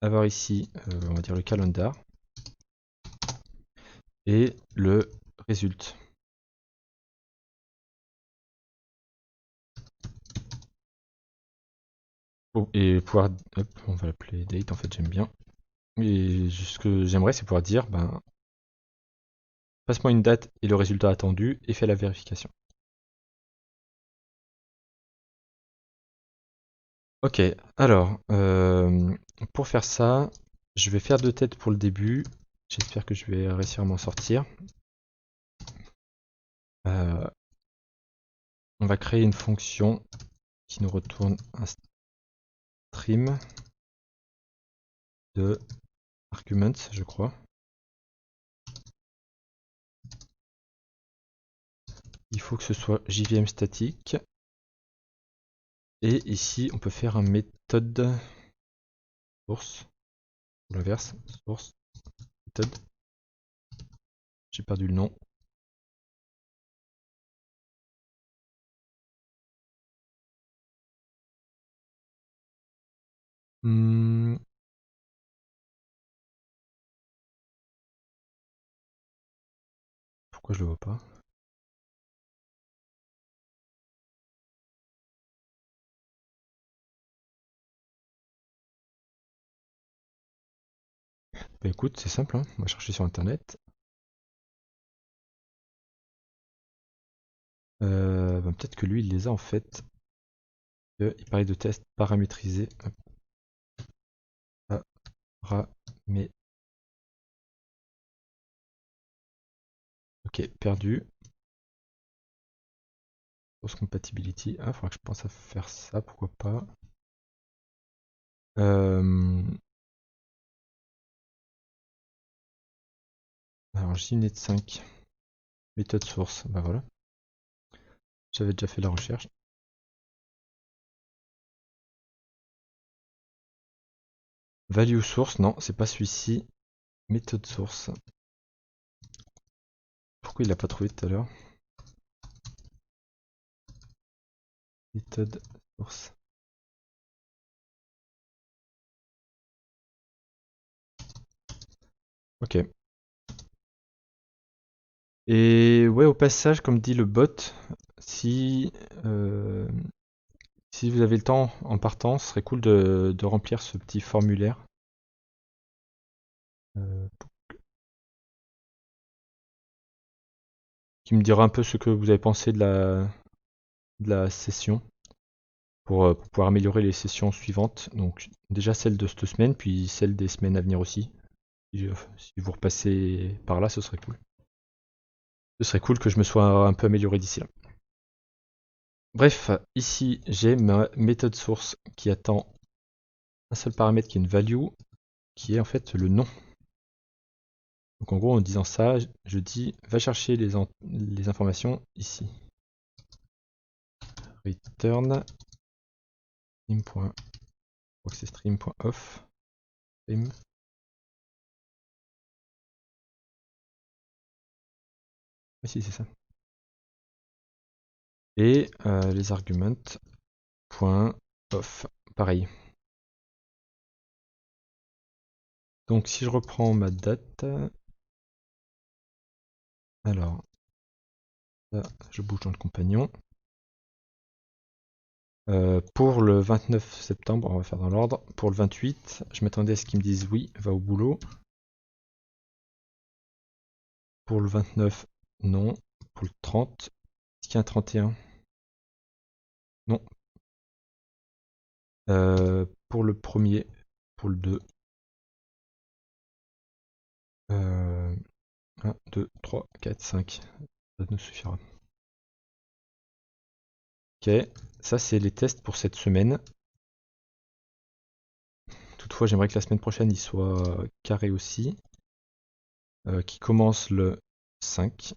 avoir ici, on va dire le calendar et le result. Et pouvoir, hop, on va l'appeler date, en fait, j'aime bien. Et ce que j'aimerais, c'est pouvoir dire, ben, passe-moi une date et le résultat attendu et fais la vérification. Ok, alors, pour faire ça, je vais faire deux têtes pour le début. J'espère que je vais réussir à m'en sortir. Euh, on va créer une fonction qui nous retourne un stream de arguments, je crois. Il faut que ce soit JVM statique. Et ici, on peut faire un méthode source, ou l'inverse, source, méthode. J'ai perdu le nom. Hmm, pourquoi je le vois pas? Bah écoute, c'est simple, hein. On va chercher sur internet. Bah, peut-être que lui, il les a en fait. Il parlait de tests paramétrisés. Paramé... Ok, perdu. Source compatibility. Ah, faudra que je pense à faire ça, pourquoi pas. Euh, alors JNet 5, méthode source, bah voilà, j'avais déjà fait la recherche. Value source, non, c'est pas celui-ci. Méthode source. Pourquoi il l'a pas trouvé tout à l'heure? Méthode source. Ok. Et ouais, au passage, comme dit le bot, si, euh, si vous avez le temps en partant, ce serait cool de remplir ce petit formulaire. euh, qui me dira un peu ce que vous avez pensé de la session pour pouvoir améliorer les sessions suivantes. Donc déjà celle de cette semaine, puis celle des semaines à venir aussi. Si vous repassez par là, ce serait cool. Ce serait cool que je me sois un peu amélioré d'ici là. Bref, ici j'ai ma méthode source qui attend un seul paramètre qui est une value, qui est en fait le nom. Donc en gros en disant ça, je dis va chercher les informations ici. Return stream.proxystream.off stream. Ah si c'est ça. Et les arguments .off. Pareil. Donc si je reprends ma date, alors là, je bouge dans le compagnon. Pour le 29 septembre, on va faire dans l'ordre. Pour le 28, je m'attendais à ce qu'ils me disent oui, va au boulot. Pour le 29, non. Pour le 30, est-ce qu'il y a un 31? Non. Pour le premier, pour le 2, 1, 2, 3, 4, 5. Ça nous suffira. Ok, ça c'est les tests pour cette semaine. Toutefois, j'aimerais que la semaine prochaine il soit carré aussi. Qui commence le 5,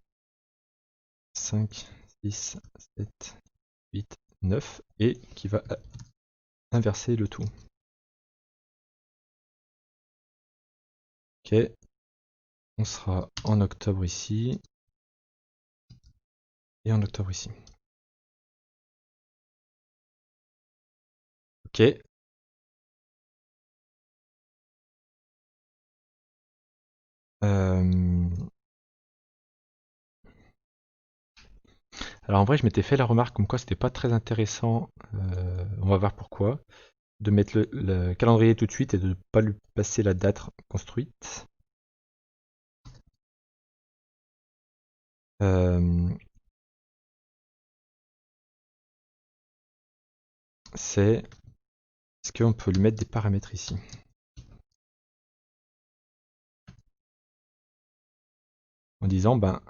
5, 6, 7, 8, 9 et qui va inverser le tout. Ok, on sera en octobre ici et en octobre ici. Ok. Alors en vrai, je m'étais fait la remarque comme quoi c'était pas très intéressant. On va voir pourquoi. De mettre le calendrier tout de suite et de ne pas lui passer la date construite. Euh, c'est est-ce qu'on peut lui mettre des paramètres ici? En disant, ben,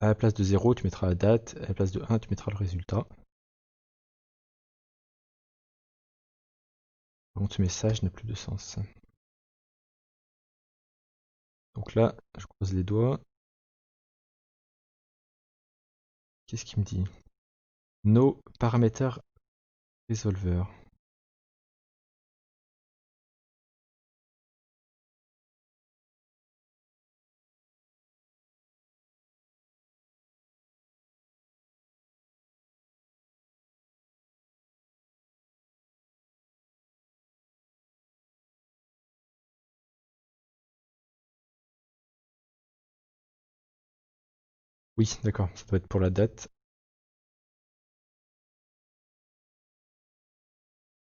à la place de 0, tu mettras la date, à la place de 1, tu mettras le résultat. Par contre, ce message n'a plus de sens. Donc là, je croise les doigts. Qu'est-ce qu'il me dit? No parameter resolver. Oui, d'accord, ça doit être pour la date.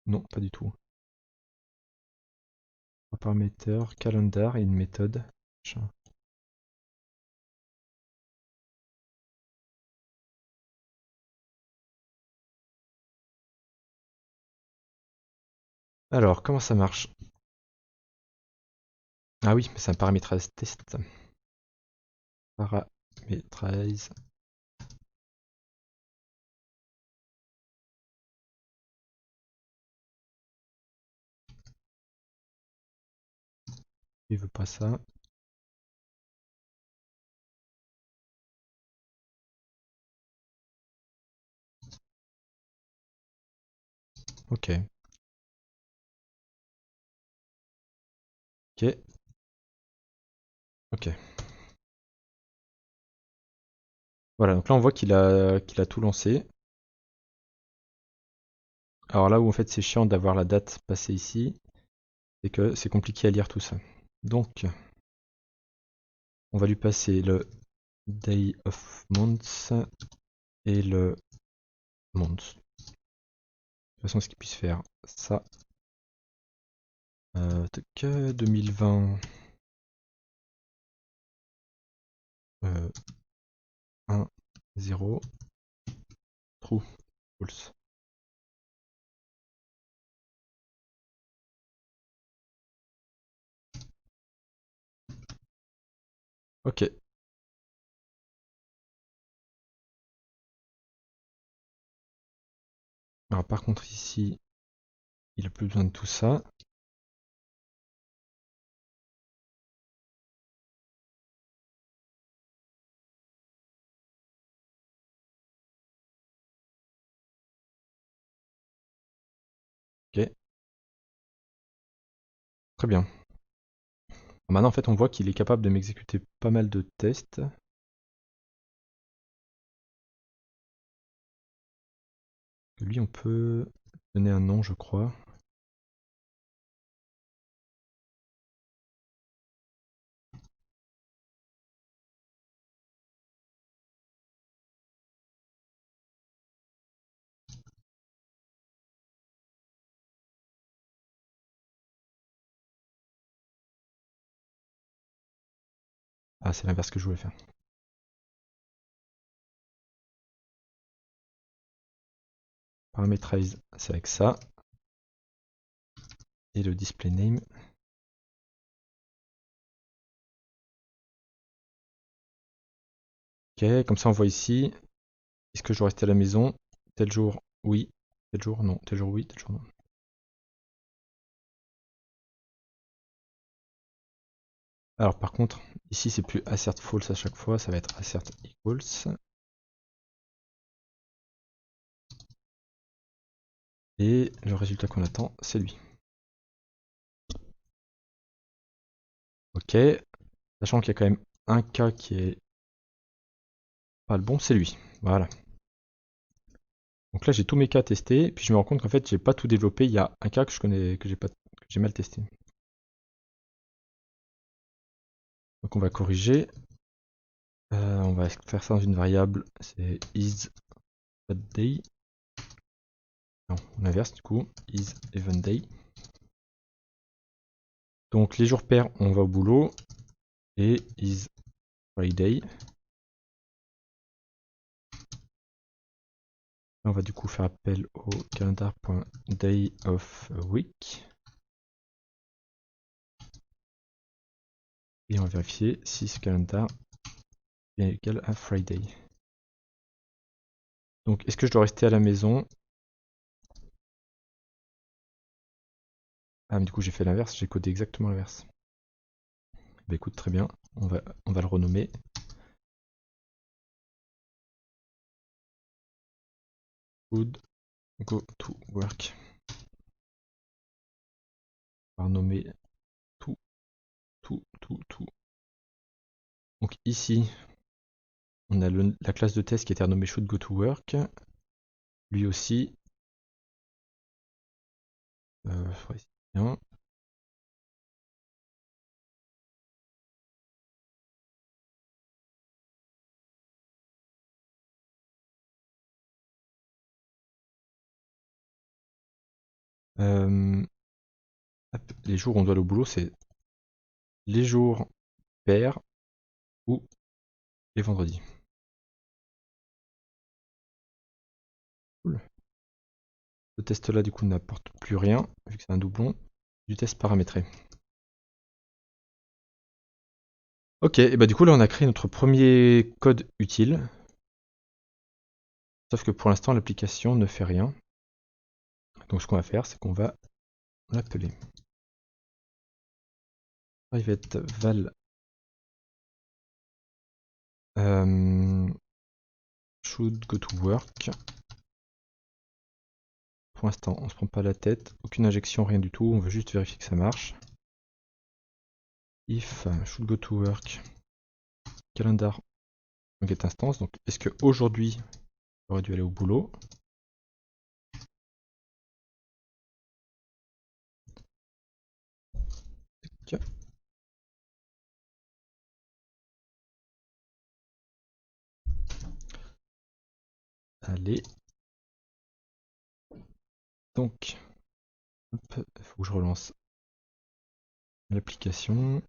Non, pas du tout. Parameter, calendar et une méthode. Alors, comment ça marche? Ah oui, mais c'est un paramétrage test. Paramétrage. Il veut pas ça. Ok. Ok. Ok. Voilà, donc là on voit qu'il a tout lancé. Alors là où en fait c'est chiant d'avoir la date passée ici, c'est que c'est compliqué à lire tout ça. Donc on va lui passer le day of months et le month. De toute façon, ce qu'il puisse faire ça. 2020 1 0 true false. Ok. Alors par contre ici, il a plus besoin de tout ça. Ok. Très bien. Maintenant en fait on voit qu'il est capable de m'exécuter pas mal de tests. Lui on peut donner un nom je crois. Ah c'est l'inverse que je voulais faire. Parameterize c'est avec ça. Et le display name. Ok, comme ça on voit ici. Est-ce que je dois rester à la maison? Tel jour, oui. Tel jour, non. Tel jour, oui. Tel jour, non. Alors par contre, ici c'est plus assert false à chaque fois, ça va être assert equals. Et le résultat qu'on attend, c'est lui. Ok, sachant qu'il y a quand même un cas qui est pas le bon, c'est lui. Voilà. Donc là j'ai tous mes cas testés, puis je me rends compte qu'en fait j'ai pas tout développé, il y a un cas que je connais, que j'ai mal testé. Donc on va corriger. On va faire ça dans une variable, c'est is day. Non, on inverse du coup, is even day. Donc les jours pairs, on va au boulot, et is Friday. On va du coup faire appel au calendar.day of week. Et on va vérifier si ce calendar est égal à Friday. Donc est-ce que je dois rester à la maison? Ah mais du coup j'ai fait l'inverse, j'ai codé exactement l'inverse. Bah écoute très bien, on va le renommer. Would go to work. On va renommer tout. Donc ici, on a la classe de test qui était renommée should go to work. Lui aussi. Ouais, c'est bien. Les jours où on doit aller au boulot, c'est les jours pairs ou les vendredis. Cool. Ce test là du coup n'apporte plus rien, vu que c'est un doublon du test paramétré. Ok, et bah du coup là on a créé notre premier code utile. Sauf que pour l'instant l'application ne fait rien. Donc ce qu'on va faire, c'est qu'on va l'appeler. private val should go to work. Pour l'instant, on se prend pas la tête, aucune injection, rien du tout, on veut juste vérifier que ça marche. If should go to work, calendar en get instance, donc est-ce que aujourd'hui j'aurais dû aller au boulot? Tiens. Allez. Donc, il faut que je relance l'application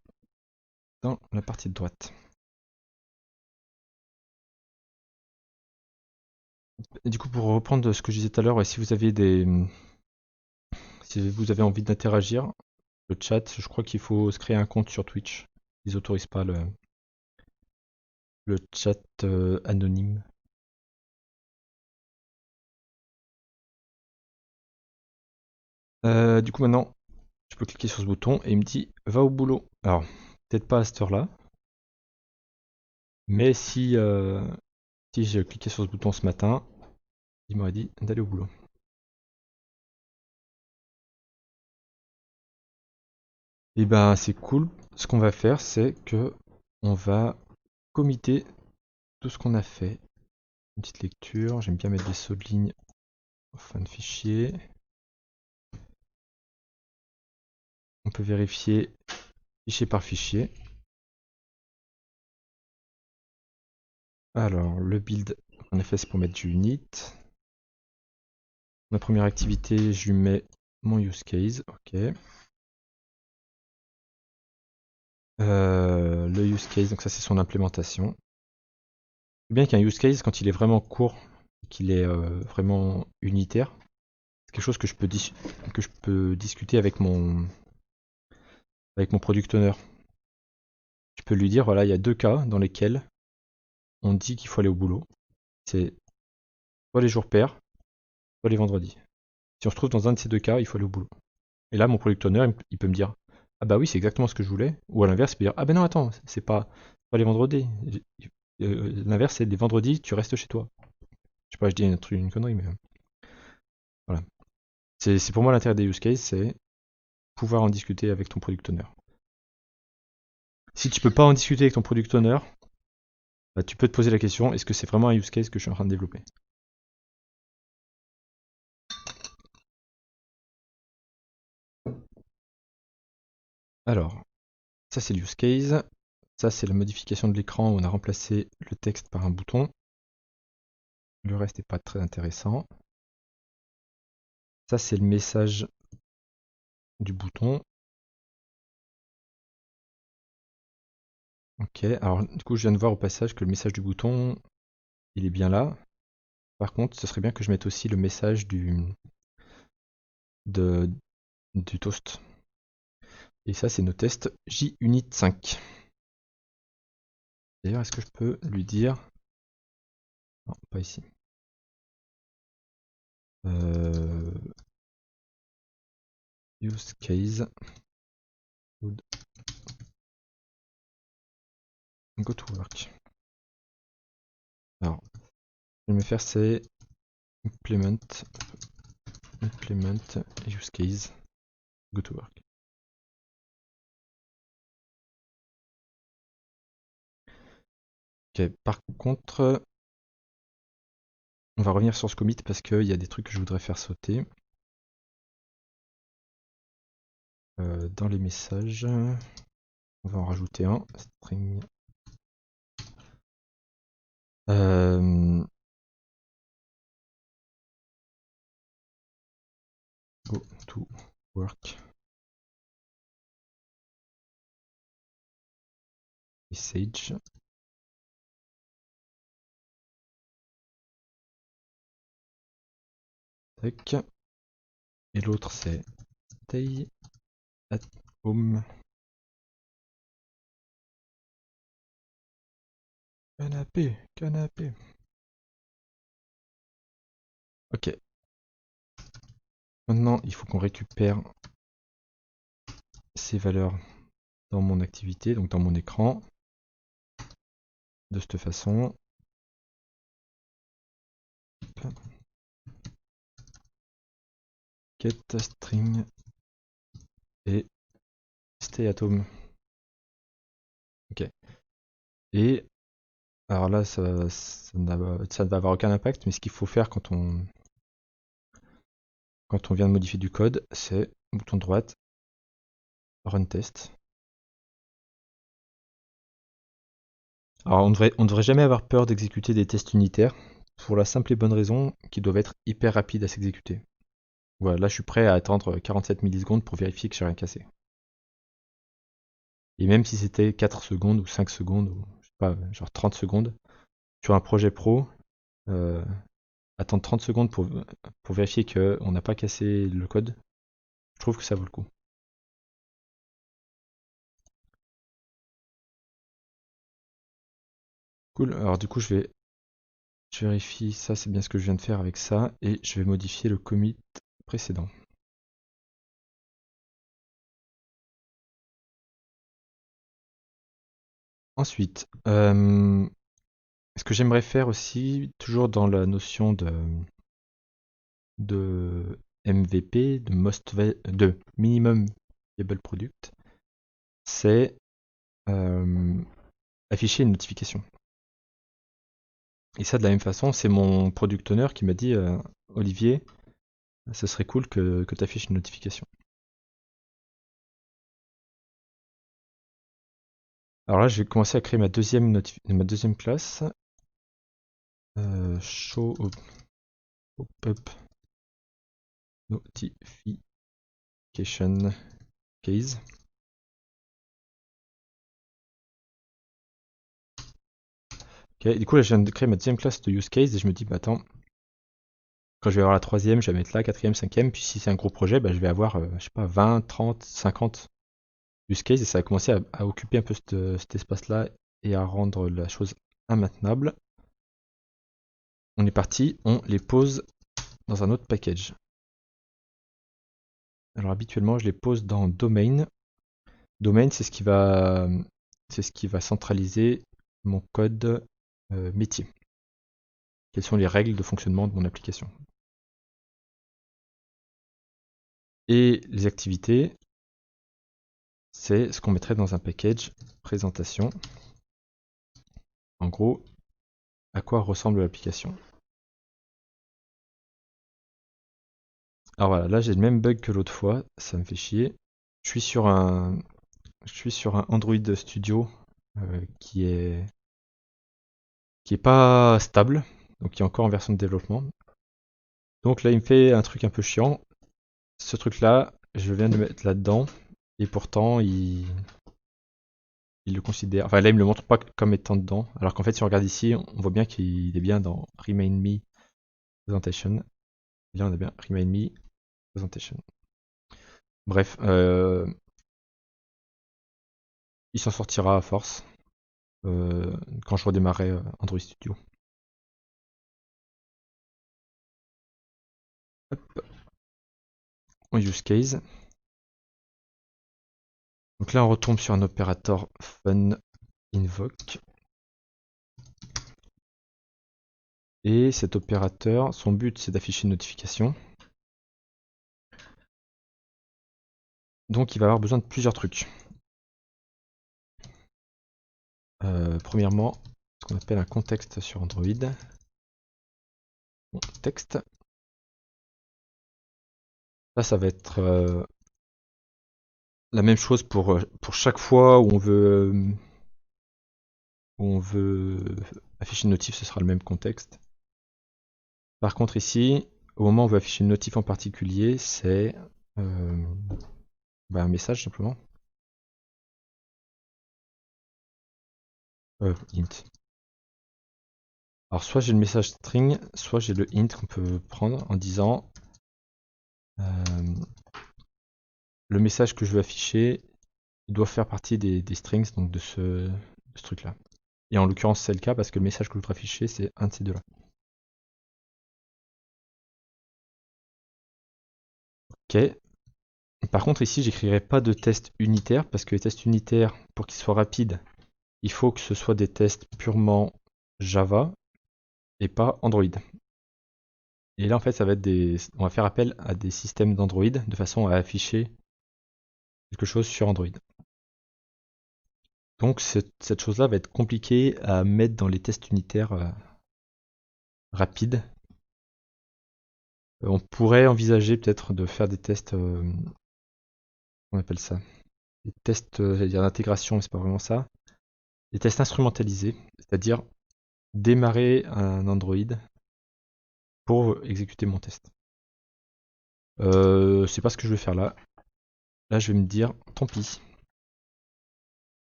dans la partie de droite. Et du coup, pour reprendre ce que je disais tout à l'heure, si vous avez si vous avez envie d'interagir, le chat, je crois qu'il faut se créer un compte sur Twitch. Ils n'autorisent pas le chat anonyme. Du coup, maintenant, je peux cliquer sur ce bouton et il me dit va au boulot. Alors, peut-être pas à cette heure-là, mais si j'ai cliqué sur ce bouton ce matin, il m'aurait dit d'aller au boulot. Et ben, c'est cool. Ce qu'on va faire, c'est que on va committer tout ce qu'on a fait. Une petite lecture. J'aime bien mettre des sauts de ligne en fin de fichier. On peut vérifier fichier par fichier. Alors, le build, en effet, c'est pour mettre du unit. Ma première activité, je lui mets mon use case. Ok. Le use case, donc ça, c'est son implémentation. C'est bien qu'un use case, quand il est vraiment court, qu'il est vraiment unitaire, c'est quelque chose que je peux discuter avec mon product owner. Tu peux lui dire, voilà, il y a deux cas dans lesquels on dit qu'il faut aller au boulot. C'est soit les jours pairs, soit les vendredis. Si on se trouve dans un de ces deux cas, il faut aller au boulot. Et là, mon product owner, il peut me dire, ah bah oui, c'est exactement ce que je voulais. Ou à l'inverse, il peut dire, ah ben non, attends, c'est pas les vendredis. L'inverse, c'est les vendredis, tu restes chez toi. Je sais pas, je dis une connerie, mais voilà. C'est pour moi l'intérêt des use cases, c'est pouvoir en discuter avec ton product owner. Si tu peux pas en discuter avec ton product owner, bah, tu peux te poser la question, est-ce que c'est vraiment un use case que je suis en train de développer? Alors, ça c'est le use case. Ça c'est la modification de l'écran où on a remplacé le texte par un bouton. Le reste n'est pas très intéressant. Ça c'est le message du bouton. Ok, alors du coup je viens de voir au passage que le message du bouton, il est bien là. Par contre, ce serait bien que je mette aussi le message de, du toast. Et ça c'est nos tests JUnit 5. D'ailleurs, est-ce que je peux lui dire... Non, pas ici. Use case. Would go to work. Alors, ce que je vais me faire, c'est implement use case go to work. Ok, par contre, on va revenir sur ce commit parce qu'il y a des trucs que je voudrais faire sauter. Dans les messages, on va en rajouter un. String. Go to work. Message. Tac. Et l'autre c'est stay at home. Canapé, canapé. Ok. Maintenant, il faut qu'on récupère ces valeurs dans mon activité, donc dans mon écran, de cette façon. Get string et stay at home. Ok. Et alors là, ça ne va avoir aucun impact, mais ce qu'il faut faire quand on vient de modifier du code, c'est bouton droite, run test. Alors on ne devrait jamais avoir peur d'exécuter des tests unitaires, pour la simple et bonne raison qu'ils doivent être hyper rapides à s'exécuter. Voilà, là je suis prêt à attendre 47 millisecondes pour vérifier que j'ai rien cassé. Et même si c'était 4 secondes ou 5 secondes, ou je sais pas, genre 30 secondes, sur un projet pro, euh, attendre 30 secondes pour vérifier qu'on n'a pas cassé le code, je trouve que ça vaut le coup. Cool, alors du coup je vérifie ça, c'est bien ce que je viens de faire avec ça, et je vais modifier le commit précédent. Ensuite, ce que j'aimerais faire aussi, toujours dans la notion de MVP, de Minimum Viable Product, c'est afficher une notification. Et ça, de la même façon, c'est mon product owner qui m'a dit Olivier, ce serait cool que tu affiches une notification. Alors là, je vais commencer à créer ma deuxième classe. Show pop-up notification case. Ok, du coup, là, je viens de créer ma deuxième classe de use case et je me dis, bah attends, quand je vais avoir la troisième, je vais mettre là, quatrième, cinquième, puis si c'est un gros projet, bah, je vais avoir, je sais pas, 20, 30, 50 use cases et ça va commencer à occuper un peu cet espace-là et à rendre la chose immaintenable. On est parti, on les pose dans un autre package. Alors habituellement, je les pose dans domain. Domain, c'est ce qui va centraliser mon code métier. Quelles sont les règles de fonctionnement de mon application. Et les activités, c'est ce qu'on mettrait dans un package présentation. En gros, à quoi ressemble l'application. Alors voilà, là j'ai le même bug que l'autre fois, ça me fait chier. Je suis sur un Android Studio qui est pas stable, donc qui est encore en version de développement. Donc là il me fait un truc un peu chiant. Ce truc là, je viens de le mettre là-dedans, et pourtant il le considère. Enfin là il me le montre pas comme étant dedans, alors qu'en fait si on regarde ici, on voit bien qu'il est bien dans Remain Me Presentation. Et là on a bien Remain Me Presentation. Bref, il s'en sortira à force quand je redémarrerai Android Studio. Hop, en use case. Donc là on retombe sur un opérateur fun invoke. Et cet opérateur, son but c'est d'afficher une notification. Donc il va avoir besoin de plusieurs trucs. Premièrement, ce qu'on appelle un contexte sur Android. Bon, texte. Là, ça va être la même chose pour chaque fois où on veut afficher une notif, ce sera le même contexte. Par contre ici, au moment où on veut afficher une notif en particulier, c'est un message simplement. Int. Alors soit j'ai le message string, soit j'ai le int qu'on peut prendre en disant le message que je veux afficher, il doit faire partie des strings, donc de ce truc-là. Et en l'occurrence, c'est le cas parce que le message que je voudrais afficher, c'est un de ces deux-là. Ok. Par contre, ici, j'écrirai pas de tests unitaires parce que les tests unitaires, pour qu'ils soient rapides, il faut que ce soit des tests purement Java et pas Android. Et là, en fait, ça va être on va faire appel à des systèmes d'Android de façon à afficher quelque chose sur Android. Donc, cette chose-là va être compliquée à mettre dans les tests unitaires rapides. On pourrait envisager peut-être de faire des tests, on appelle ça, des tests, j'allais dire d'intégration, mais c'est pas vraiment ça. Des tests instrumentalisés, c'est-à-dire démarrer un Android pour exécuter mon test. C'est pas ce que je vais faire là. Là, je vais me dire, tant pis.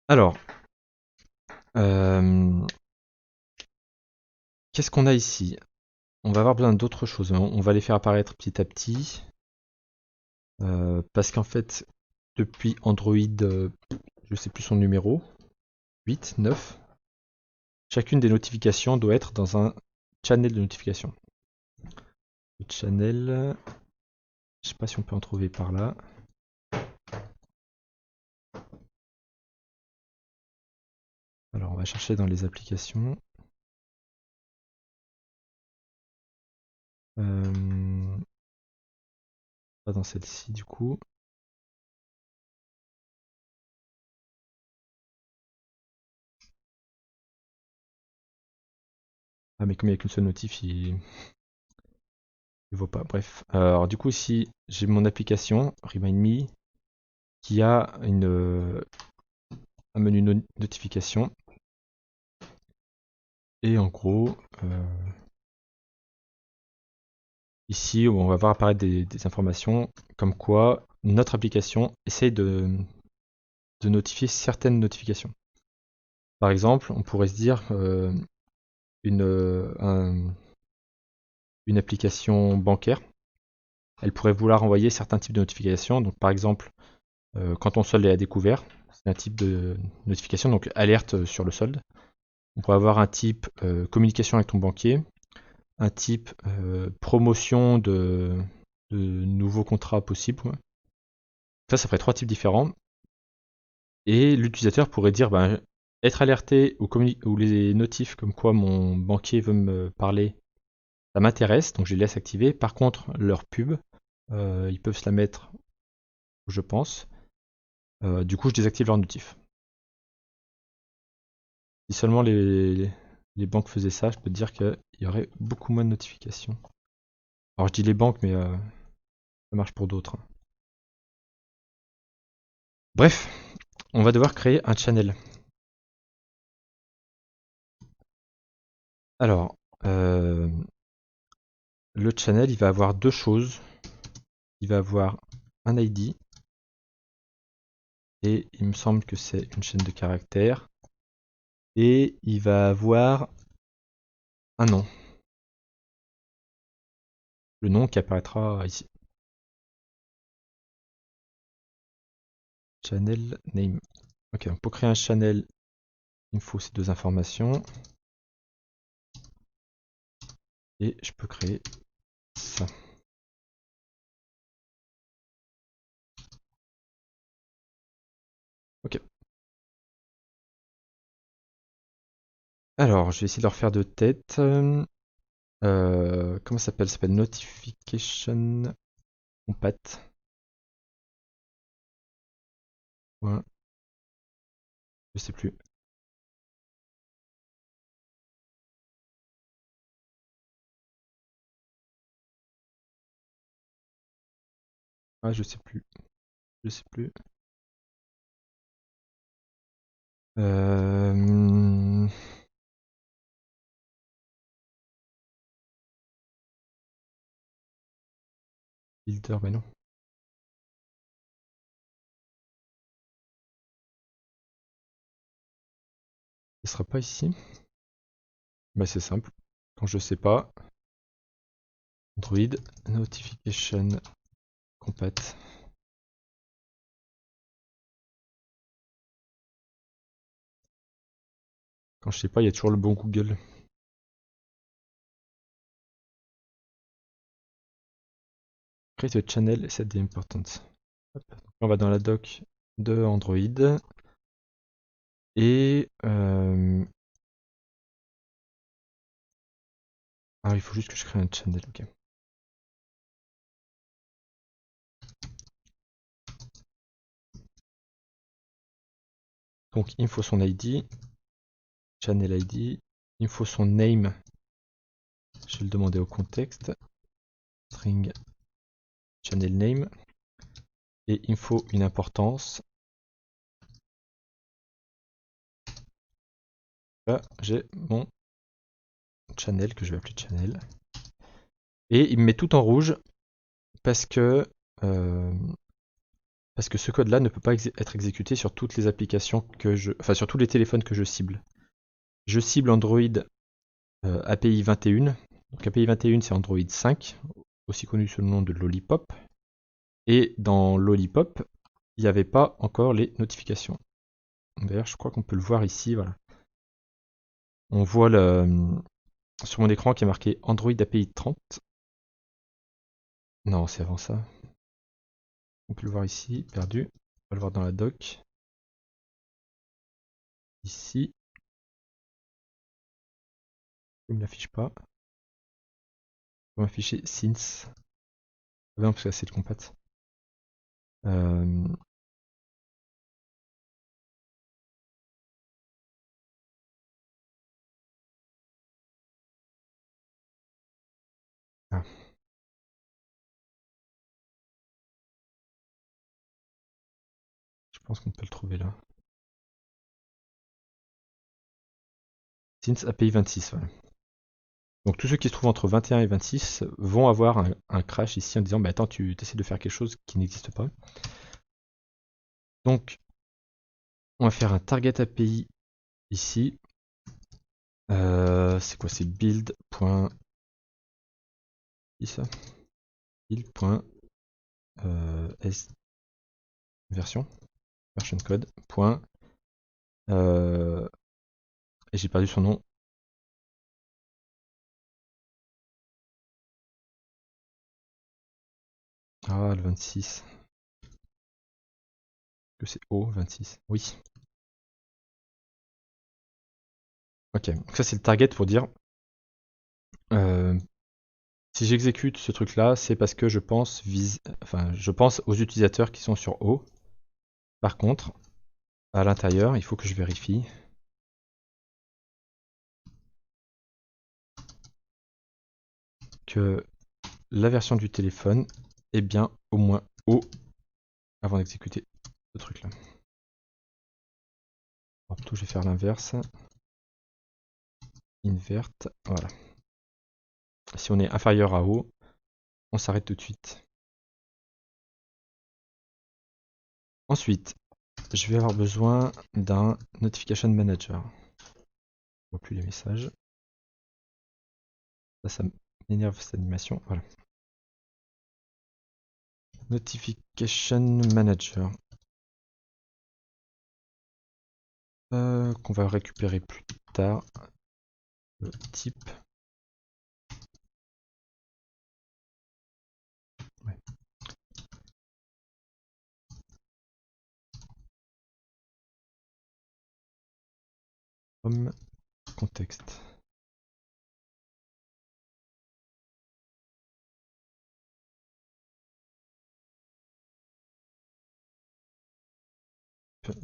Alors, euh, qu'est-ce qu'on a ici? On va avoir besoin d'autres choses. On va les faire apparaître petit à petit. Parce qu'en fait, depuis Android, je sais plus son numéro, 8, 9, chacune des notifications doit être dans un channel de notification. Le channel, je sais pas si on peut en trouver par là. Alors, on va chercher dans les applications. Pas dans celle-ci du coup. Ah, mais comme il n'y a qu'une seule notif, il vaut pas. Bref. Alors, du coup, ici, j'ai mon application, Remind Me, qui a un menu notification. Et en gros, ici, on va voir apparaître des informations comme quoi notre application essaye de notifier certaines notifications. Par exemple, on pourrait se dire une application bancaire, elle pourrait vouloir envoyer certains types de notifications. Donc, par exemple, quand ton solde est à découvert, c'est un type de notification, donc alerte sur le solde. On pourrait avoir un type communication avec ton banquier, un type promotion de nouveaux contrats possibles. Ouais. Ça ferait trois types différents. Et l'utilisateur pourrait dire être alerté ou les notifs comme quoi mon banquier veut me parler, ça m'intéresse, donc je les laisse activer. Par contre, leur pub, ils peuvent se la mettre où je pense. Du coup, je désactive leur notif. Si seulement les banques faisaient ça, je peux te dire qu'il y aurait beaucoup moins de notifications. Alors je dis les banques, mais ça marche pour d'autres. Bref, on va devoir créer un channel. Alors, le channel, il va avoir deux choses. Il va avoir un ID, et il me semble que c'est une chaîne de caractères. Et il va avoir un nom. Le nom qui apparaîtra ici. Channel name. Ok, donc pour créer un channel, il me faut ces deux informations. Et je peux créer ça. Ok. Alors, je vais essayer de le refaire de tête. Comment ça s'appelle? Ça s'appelle Notification Compat. Ouais, je sais plus. Ah, je sais plus. Je sais plus. Euh... Builder, mais non. Il sera pas ici. Bah, c'est simple. Quand je sais pas, Android Notification Compat. Quand je sais pas, il y a toujours le bon Google. Create a channel set the importance. Hop. On va dans la doc de Android. Et ah, il faut juste que je crée un channel, ok. Donc il me faut son ID, channel ID, il me faut son name, je vais le demander au contexte, string channel name, et il me faut une importance. Là j'ai mon channel que je vais appeler channel, et il me met tout en rouge parce que ce code-là ne peut pas être exécuté sur toutes les applications enfin sur tous les téléphones que je cible. Je cible Android API 21. Donc API 21 c'est Android 5, aussi connu sous le nom de Lollipop. Et dans Lollipop, il n'y avait pas encore les notifications. D'ailleurs, je crois qu'on peut le voir ici, voilà. On voit sur mon écran qui est marqué Android API 30. Non, c'est avant ça. On peut le voir ici, perdu. On va le voir dans la doc. Ici. Il ne me l'affiche pas. On va m'afficher since. Ah non, parce que c'est le compat. Euh... Ah. Je pense qu'on peut le trouver là. Since API 26, voilà. Donc tous ceux qui se trouvent entre 21 et 26 vont avoir un crash ici en disant bah attends, tu essaies de faire quelque chose qui n'existe pas. Donc on va faire un target API ici. C'est quoi? C'est build. Ça build.s version code. Et j'ai perdu son nom. Ah, le 26. Que c'est O, 26. Oui. Ok, donc ça c'est le target pour dire si j'exécute ce truc là, c'est parce que je pense aux utilisateurs qui sont sur O. Par contre, à l'intérieur, il faut que je vérifie que la version du téléphone est bien au moins O avant d'exécuter ce truc là. Alors plutôt je vais faire l'inverse. Invert, voilà. Si on est inférieur à O, on s'arrête tout de suite. Ensuite, je vais avoir besoin d'un notification manager. Je vois plus les messages. Ça m'énerve cette animation. Voilà. Notification manager. Qu'on va récupérer plus tard. Le type. Ouais. Comme contexte.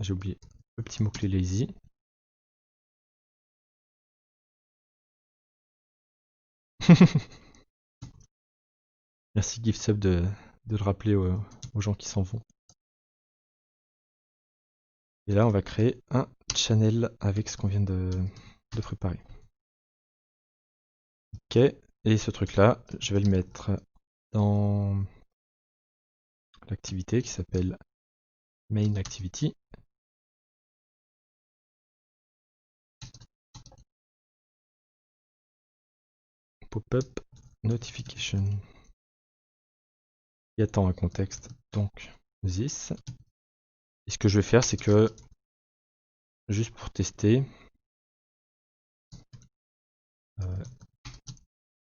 J'ai oublié le petit mot-clé lazy. Merci GiftSub de le rappeler aux gens qui s'en vont. Et là, on va créer un channel avec ce qu'on vient de préparer. Ok, et ce truc-là, je vais le mettre dans l'activité qui s'appelle main activity. Pop-up notification. Il attend un contexte, donc this. Et ce que je vais faire, c'est que, juste pour tester,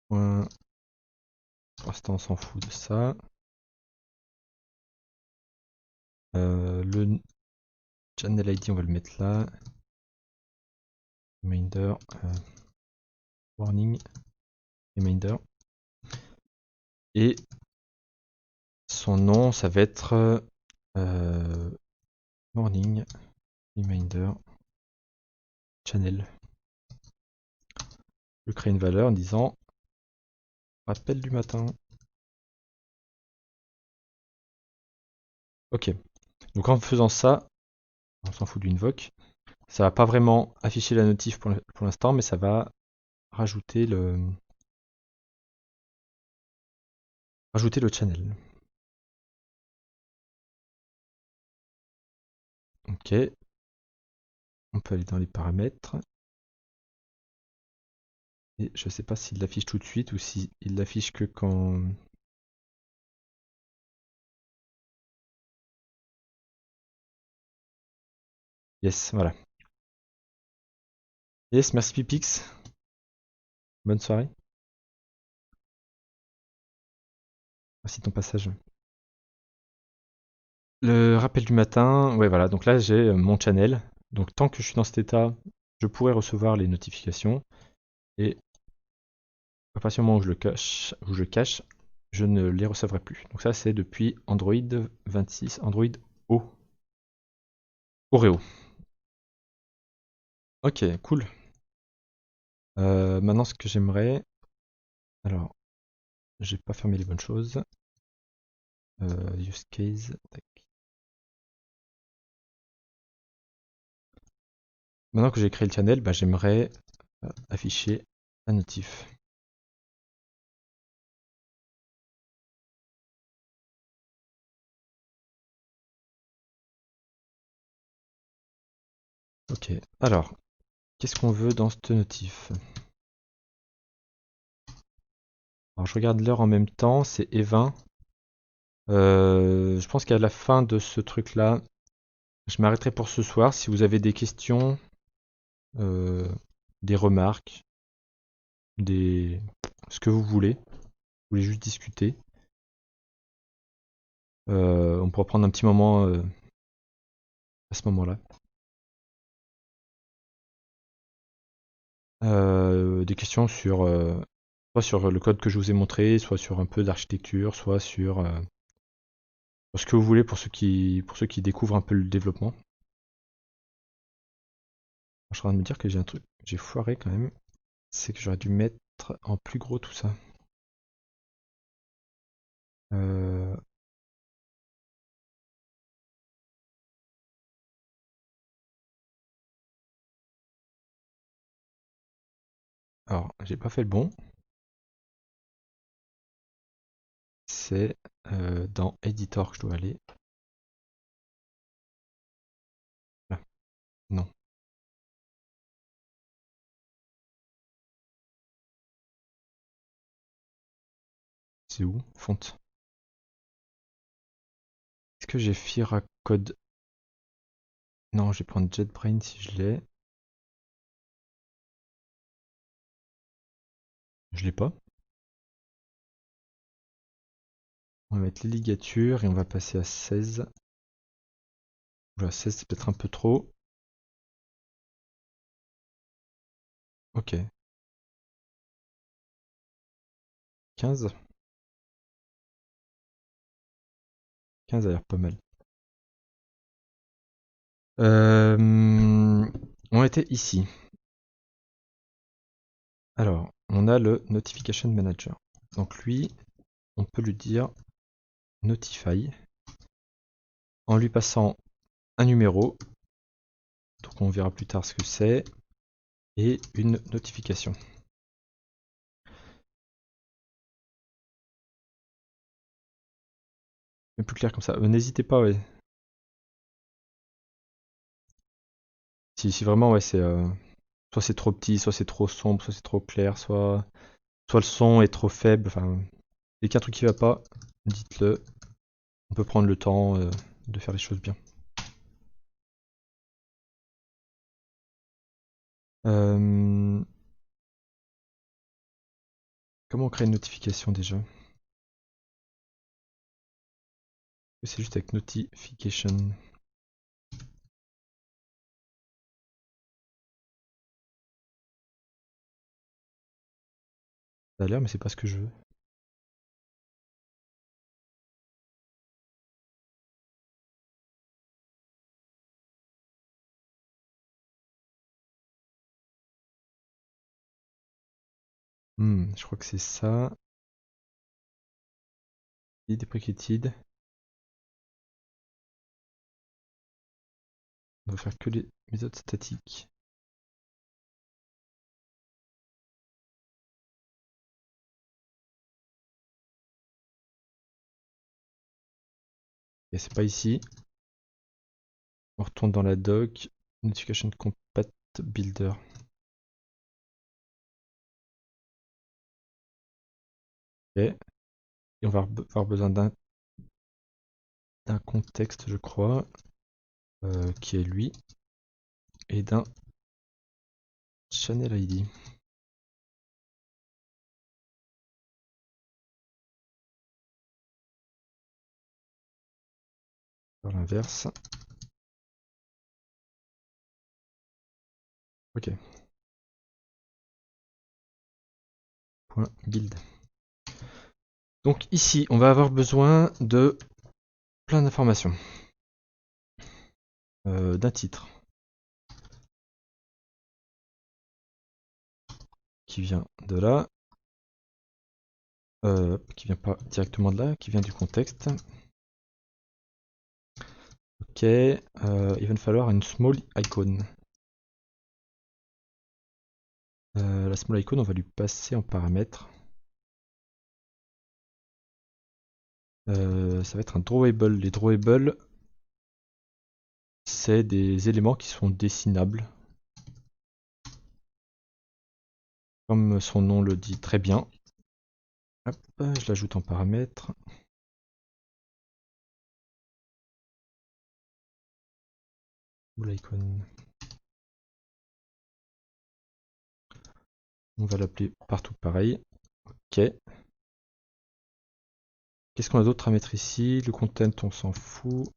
pour l'instant on s'en fout de ça. Le channel ID, on va le mettre là. Reminder, warning, reminder. Et son nom, ça va être warning, reminder, channel. Je crée une valeur en disant rappel du matin. Ok. Donc en faisant ça, on s'en fout d'une voc. Ça va pas vraiment afficher la notif pour l'instant, mais ça va rajouter le channel. Ok. On peut aller dans les paramètres. Et je sais pas s'il l'affiche tout de suite ou s'il l'affiche que quand. Yes, voilà. Yes, merci Pipix. Bonne soirée. Merci de ton passage. Le rappel du matin, ouais voilà, donc là j'ai mon channel. Donc tant que je suis dans cet état, je pourrais recevoir les notifications. Et à partir du moment où je le cache, je ne les recevrai plus. Donc ça c'est depuis Android 26, Android O. Oreo. Ok, cool. Maintenant ce que j'aimerais. Alors, j'ai pas fermé les bonnes choses. Use case. Tac. Maintenant que j'ai créé le channel, bah, j'aimerais afficher un notif. Ok, alors, qu'est-ce qu'on veut dans ce notif? Alors je regarde l'heure en même temps, c'est E20. Je pense qu'à la fin de ce truc-là, je m'arrêterai pour ce soir. Si vous avez des questions, euh, des remarques, ce que vous voulez juste discuter, on pourra prendre un petit moment à ce moment-là. Des questions soit sur le code que je vous ai montré, soit sur un peu d'architecture, soit sur ce que vous voulez pour ceux qui découvrent un peu le développement. Je suis en train de me dire que j'ai un truc, j'ai foiré quand même. C'est que j'aurais dû mettre en plus gros tout ça. Euh, alors, j'ai pas fait le bon. C'est dans Editor que je dois aller. Là, non. C'est où? Font. Est-ce que j'ai Fira Code? Non, je vais prendre JetBrains si je l'ai. Je l'ai pas. On va mettre les ligatures et on va passer à 16. Oula, 16 c'est peut-être un peu trop. Ok. 15. 15 a l'air pas mal. On était ici. Alors, on a le Notification Manager. Donc lui, on peut lui dire Notify en lui passant un numéro, donc on verra plus tard ce que c'est, et une notification. C'est plus clair comme ça. N'hésitez pas, ouais. Si vraiment, ouais, soit c'est trop petit, soit c'est trop sombre, soit c'est trop clair, soit le son est trop faible. Enfin, dès qu'il y a un truc qui va pas, dites-le. On peut prendre le temps de faire les choses bien. Euh, Comment on crée une notification déjà? C'est juste avec notification. Ça a l'air, mais c'est pas ce que je veux. Je crois que c'est ça. Deprecated. On va faire que les méthodes statiques. Et c'est pas ici. On retourne dans la doc. Notification compat builder. Ok. Et on va avoir besoin d'un contexte, je crois, qui est lui, et d'un channel ID. Par l'inverse. Ok. Point build. Donc ici, on va avoir besoin de plein d'informations. D'un titre. Qui vient de là. Qui vient pas directement de là, qui vient du contexte. Ok. Il va nous falloir une small icon. La small icon, on va lui passer en paramètre. Ça va être un drawable. Les drawables, c'est des éléments qui sont dessinables. Comme son nom le dit très bien. Hop, je l'ajoute en paramètre. L'icon. On va l'appeler partout pareil. Ok. Qu'est-ce qu'on a d'autre à mettre ici? Le content, on s'en fout.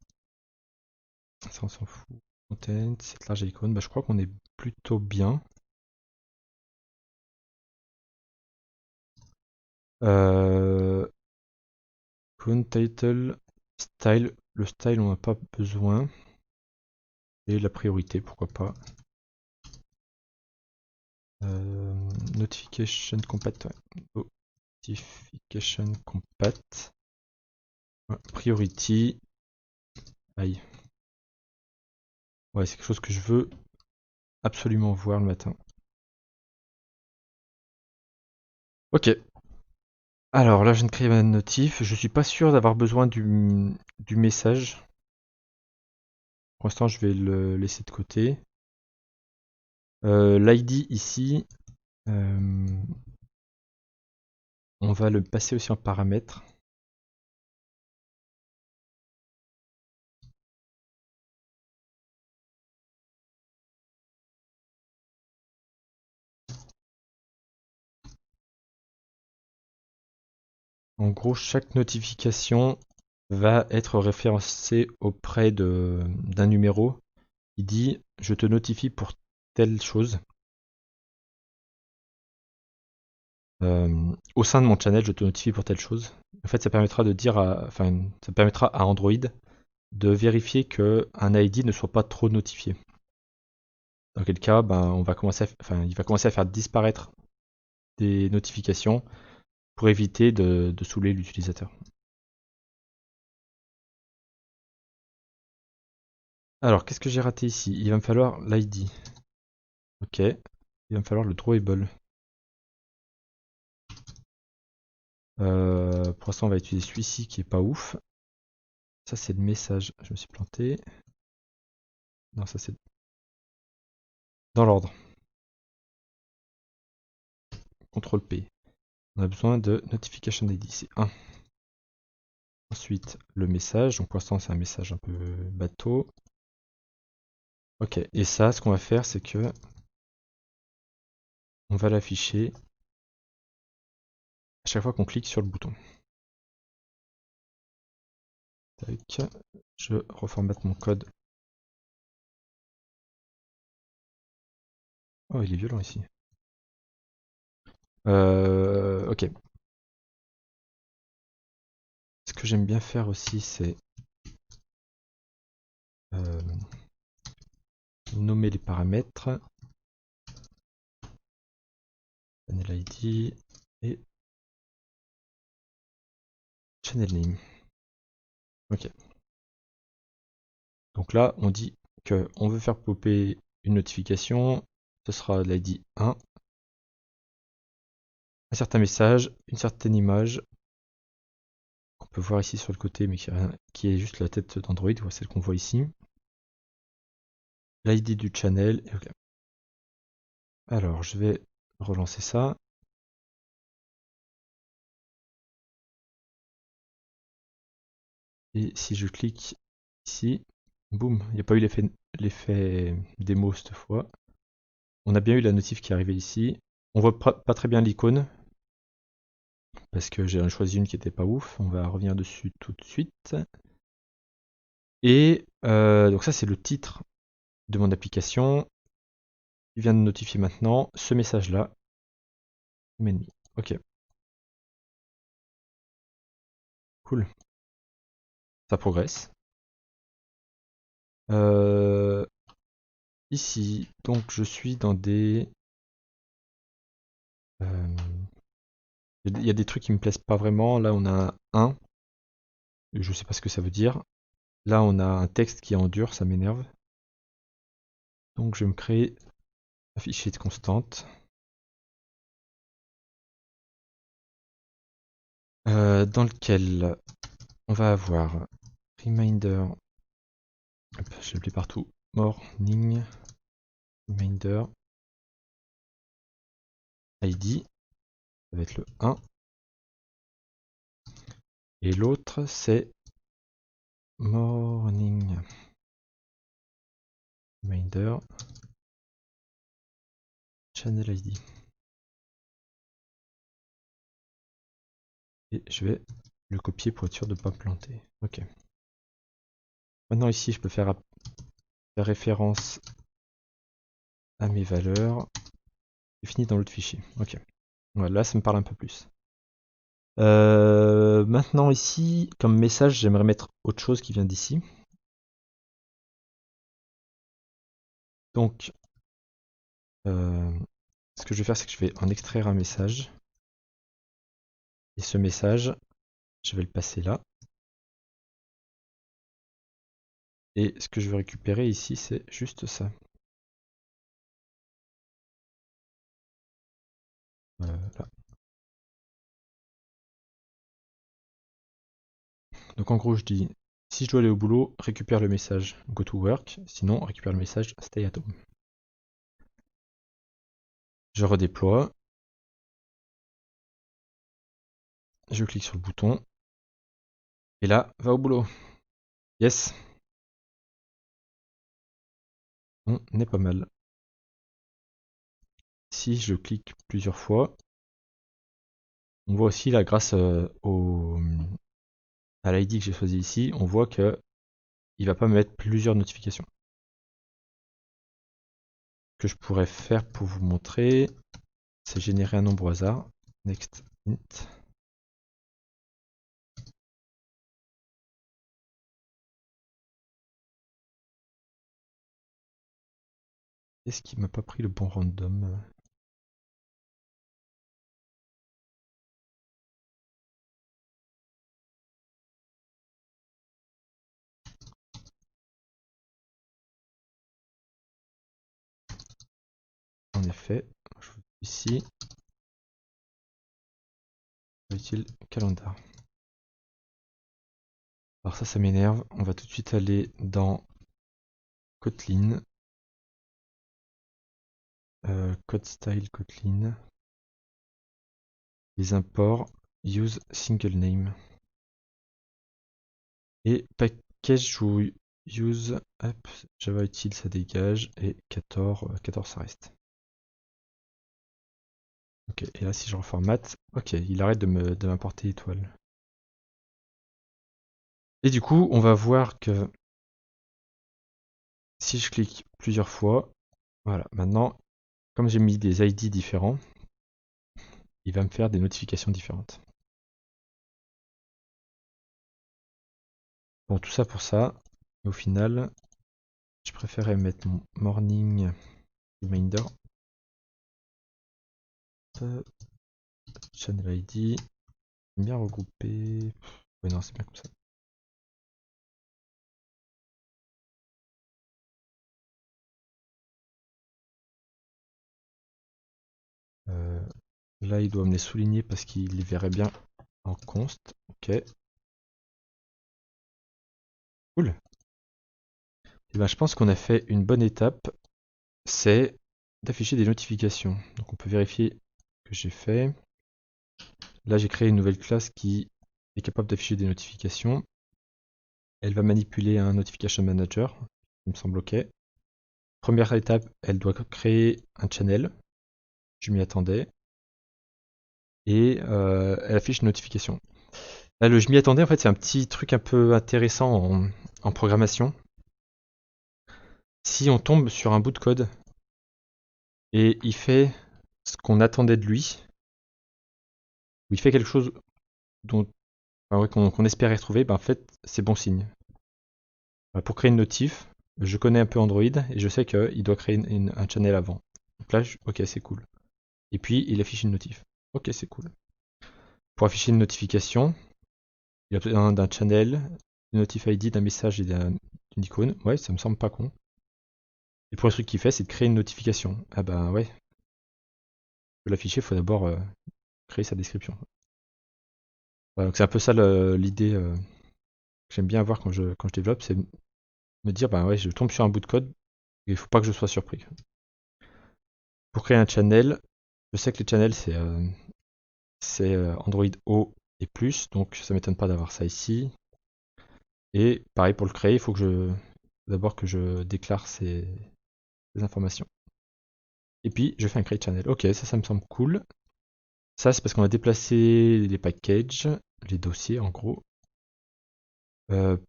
Ça, on s'en fout. Content, cette large icône. Bah, je crois qu'on est plutôt bien. Icon, title, style. Le style, on n'a pas besoin. Et la priorité, pourquoi pas. Notification compat. Ouais. Notification compat. Ouais, priority. Aïe. Ouais, c'est quelque chose que je veux absolument voir le matin. Ok. Alors là, je viens de créer ma notif. Je suis pas sûr d'avoir besoin du message. Pour l'instant, je vais le laisser de côté. L'ID ici, on va le passer aussi en paramètre. En gros, chaque notification va être référencée auprès d'un numéro qui dit je te notifie pour telle chose. Au sein de mon channel, je te notifie pour telle chose. En fait, ça permettra de dire ça permettra à Android de vérifier que un ID ne soit pas trop notifié. Dans quel cas, ben, il va commencer à faire disparaître des notifications pour éviter de saouler l'utilisateur. Alors, qu'est-ce que j'ai raté ici? Il va me falloir l'ID. Ok. Il va me falloir le drawable. Pour l'instant, on va utiliser celui-ci qui est pas ouf. Ça, c'est le message. Je me suis planté. Non, ça, c'est dans l'ordre. CTRL P. On a besoin de notification ID. C'est 1. Ensuite, le message. Donc, pour l'instant, c'est un message un peu bateau. Ok. Et ça, ce qu'on va faire, c'est que on va l'afficher à chaque fois qu'on clique sur le bouton. Tac. Je reformate mon code. Oh, il est violent ici. Ok. Ce que j'aime bien faire aussi, c'est nommer les paramètres. Channel ID et channel name. Ok. Donc là, on dit qu'on veut faire popper une notification. Ce sera l'ID 1. Un certain message, une certaine image. On peut voir ici sur le côté, mais qui est juste la tête d'Android, ou celle qu'on voit ici. L'ID du channel. Et OK. Alors, je vais relancer ça. Et si je clique ici, boum, il n'y a pas eu l'effet démo cette fois. On a bien eu la notif qui est arrivée ici. On voit pas très bien l'icône, parce que j'ai choisi une qui était pas ouf. On va revenir dessus tout de suite. Et donc ça, c'est le titre de mon application. Il vient de notifier maintenant ce message-là. Menu. Ok, cool. Ça progresse. Euh, Ici, donc je suis dans des... Il y a des trucs qui me plaisent pas vraiment. Là, on a un. Je sais pas ce que ça veut dire. Là, on a un texte qui est en dur, ça m'énerve. Donc, je vais me créer un fichier de constante. Dans lequel on va avoir reminder. Hop, je l'ai partout. Morning. Reminder. ID. Ça va être le 1. Et l'autre, c'est morning. Reminder. Channel ID. Et je vais le copier pour être sûr de ne pas me planter. Ok. Maintenant ici, je peux faire référence à mes valeurs. C'est fini dans l'autre fichier. Ok. Voilà, là, ça me parle un peu plus. Maintenant ici, comme message, j'aimerais mettre autre chose qui vient d'ici. Donc, ce que je vais faire, c'est que je vais en extraire un message. Et ce message, je vais le passer là. Et ce que je vais récupérer ici, c'est juste ça. Là. Donc en gros, je dis, si je dois aller au boulot, récupère le message go to work. Sinon, récupère le message stay at home. Je redéploie. Je clique sur le bouton. Et là, va au boulot. Yes. On est pas mal. Si je clique plusieurs fois, on voit aussi là, grâce à l'ID que j'ai choisi ici, on voit que il va pas me mettre plusieurs notifications. Ce que je pourrais faire pour vous montrer, c'est générer un nombre au hasard. Next int. Est-ce qu'il m'a pas pris le bon random? En effet, je vous dis ici, utile calendar. Alors ça m'énerve. On va tout de suite aller dans Kotlin. Code style Kotlin. Les imports, use single name. Et package ou use, hop, Java utile ça dégage. Et 14 ça reste. Ok, et là si je reformate, ok, il arrête de m'importer étoile. Et du coup, on va voir que si je clique plusieurs fois, voilà, maintenant, comme j'ai mis des ID différents, il va me faire des notifications différentes. Bon, tout ça pour ça. Et au final, je préférais mettre mon morning reminder. Channel ID. Bien regroupé. Ouais, non, c'est bien comme ça. Euh, Là, il doit me les souligner parce qu'il les verrait bien en const. Ok, cool. Et ben, je pense qu'on a fait une bonne étape. C'est d'afficher des notifications. Donc, on peut vérifier que j'ai fait. Là, j'ai créé une nouvelle classe qui est capable d'afficher des notifications. Elle va manipuler un notification manager. Il me semble ok. Première étape, elle doit créer un channel. Je m'y attendais. Et elle affiche une notification. Là, le je m'y attendais, en fait, c'est un petit truc un peu intéressant en programmation. Si on tombe sur un bout de code et il fait ce qu'on attendait de lui, ou il fait quelque chose dont, enfin, ouais, qu'on espérait retrouver, ben, en fait, c'est bon signe. Pour créer une notif, je connais un peu Android et je sais qu'il doit créer un channel avant. Donc là, ok, c'est cool. Et puis, il affiche une notif. Ok, c'est cool. Pour afficher une notification, il a besoin d'un channel, une notif ID, d'un message et d'une icône. Ouais, ça me semble pas con. Et pour le truc qu'il fait, c'est de créer une notification. Ah bah ouais, pour l'afficher, il faut d'abord créer sa description. Voilà, donc c'est un peu ça l'idée que j'aime bien avoir quand je développe, c'est me dire, bah ouais, je tombe sur un bout de code et il faut pas que je sois surpris. Pour créer un channel, je sais que les channels, c'est Android O et plus, donc ça m'étonne pas d'avoir ça ici. Et pareil, pour le créer, il faut que d'abord que je déclare ces informations. Et puis, je fais un create channel. Ok, ça me semble cool. Ça, c'est parce qu'on a déplacé les packages, les dossiers en gros.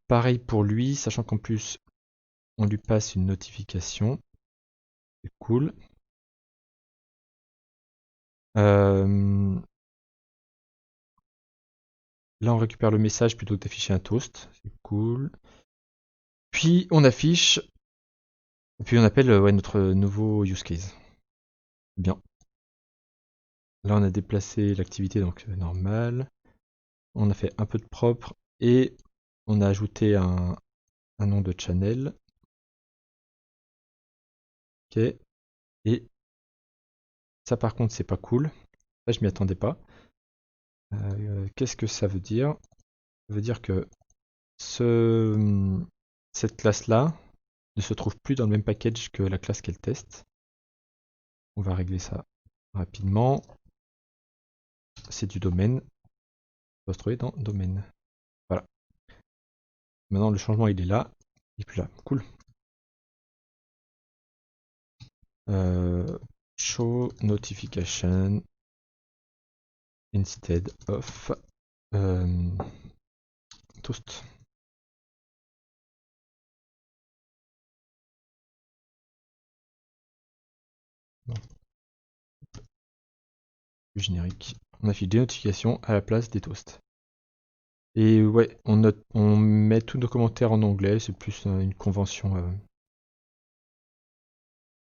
Pareil pour lui, sachant qu'en plus, on lui passe une notification. C'est cool. Euh, Là, on récupère le message plutôt que d'afficher un toast. C'est cool. Puis, on affiche. Puis, on appelle ouais, notre nouveau use case. Bien. Là, on a déplacé l'activité, donc normal. On a fait un peu de propre. Et on a ajouté un nom de channel. Ok. Et ça, par contre, c'est pas cool. Ça, je m'y attendais pas. Qu'est-ce que ça veut dire? Ça veut dire que cette classe-là ne se trouve plus dans le même package que la classe qu'elle teste. On va régler ça rapidement. C'est du domaine. On va se trouver dans domaine. Voilà. Maintenant, le changement, il est là. Il est plus là. Cool. Show notification instead of toast. Non, plus générique. On affiche des notifications à la place des toasts. Et ouais, on met tous nos commentaires en anglais. C'est plus une convention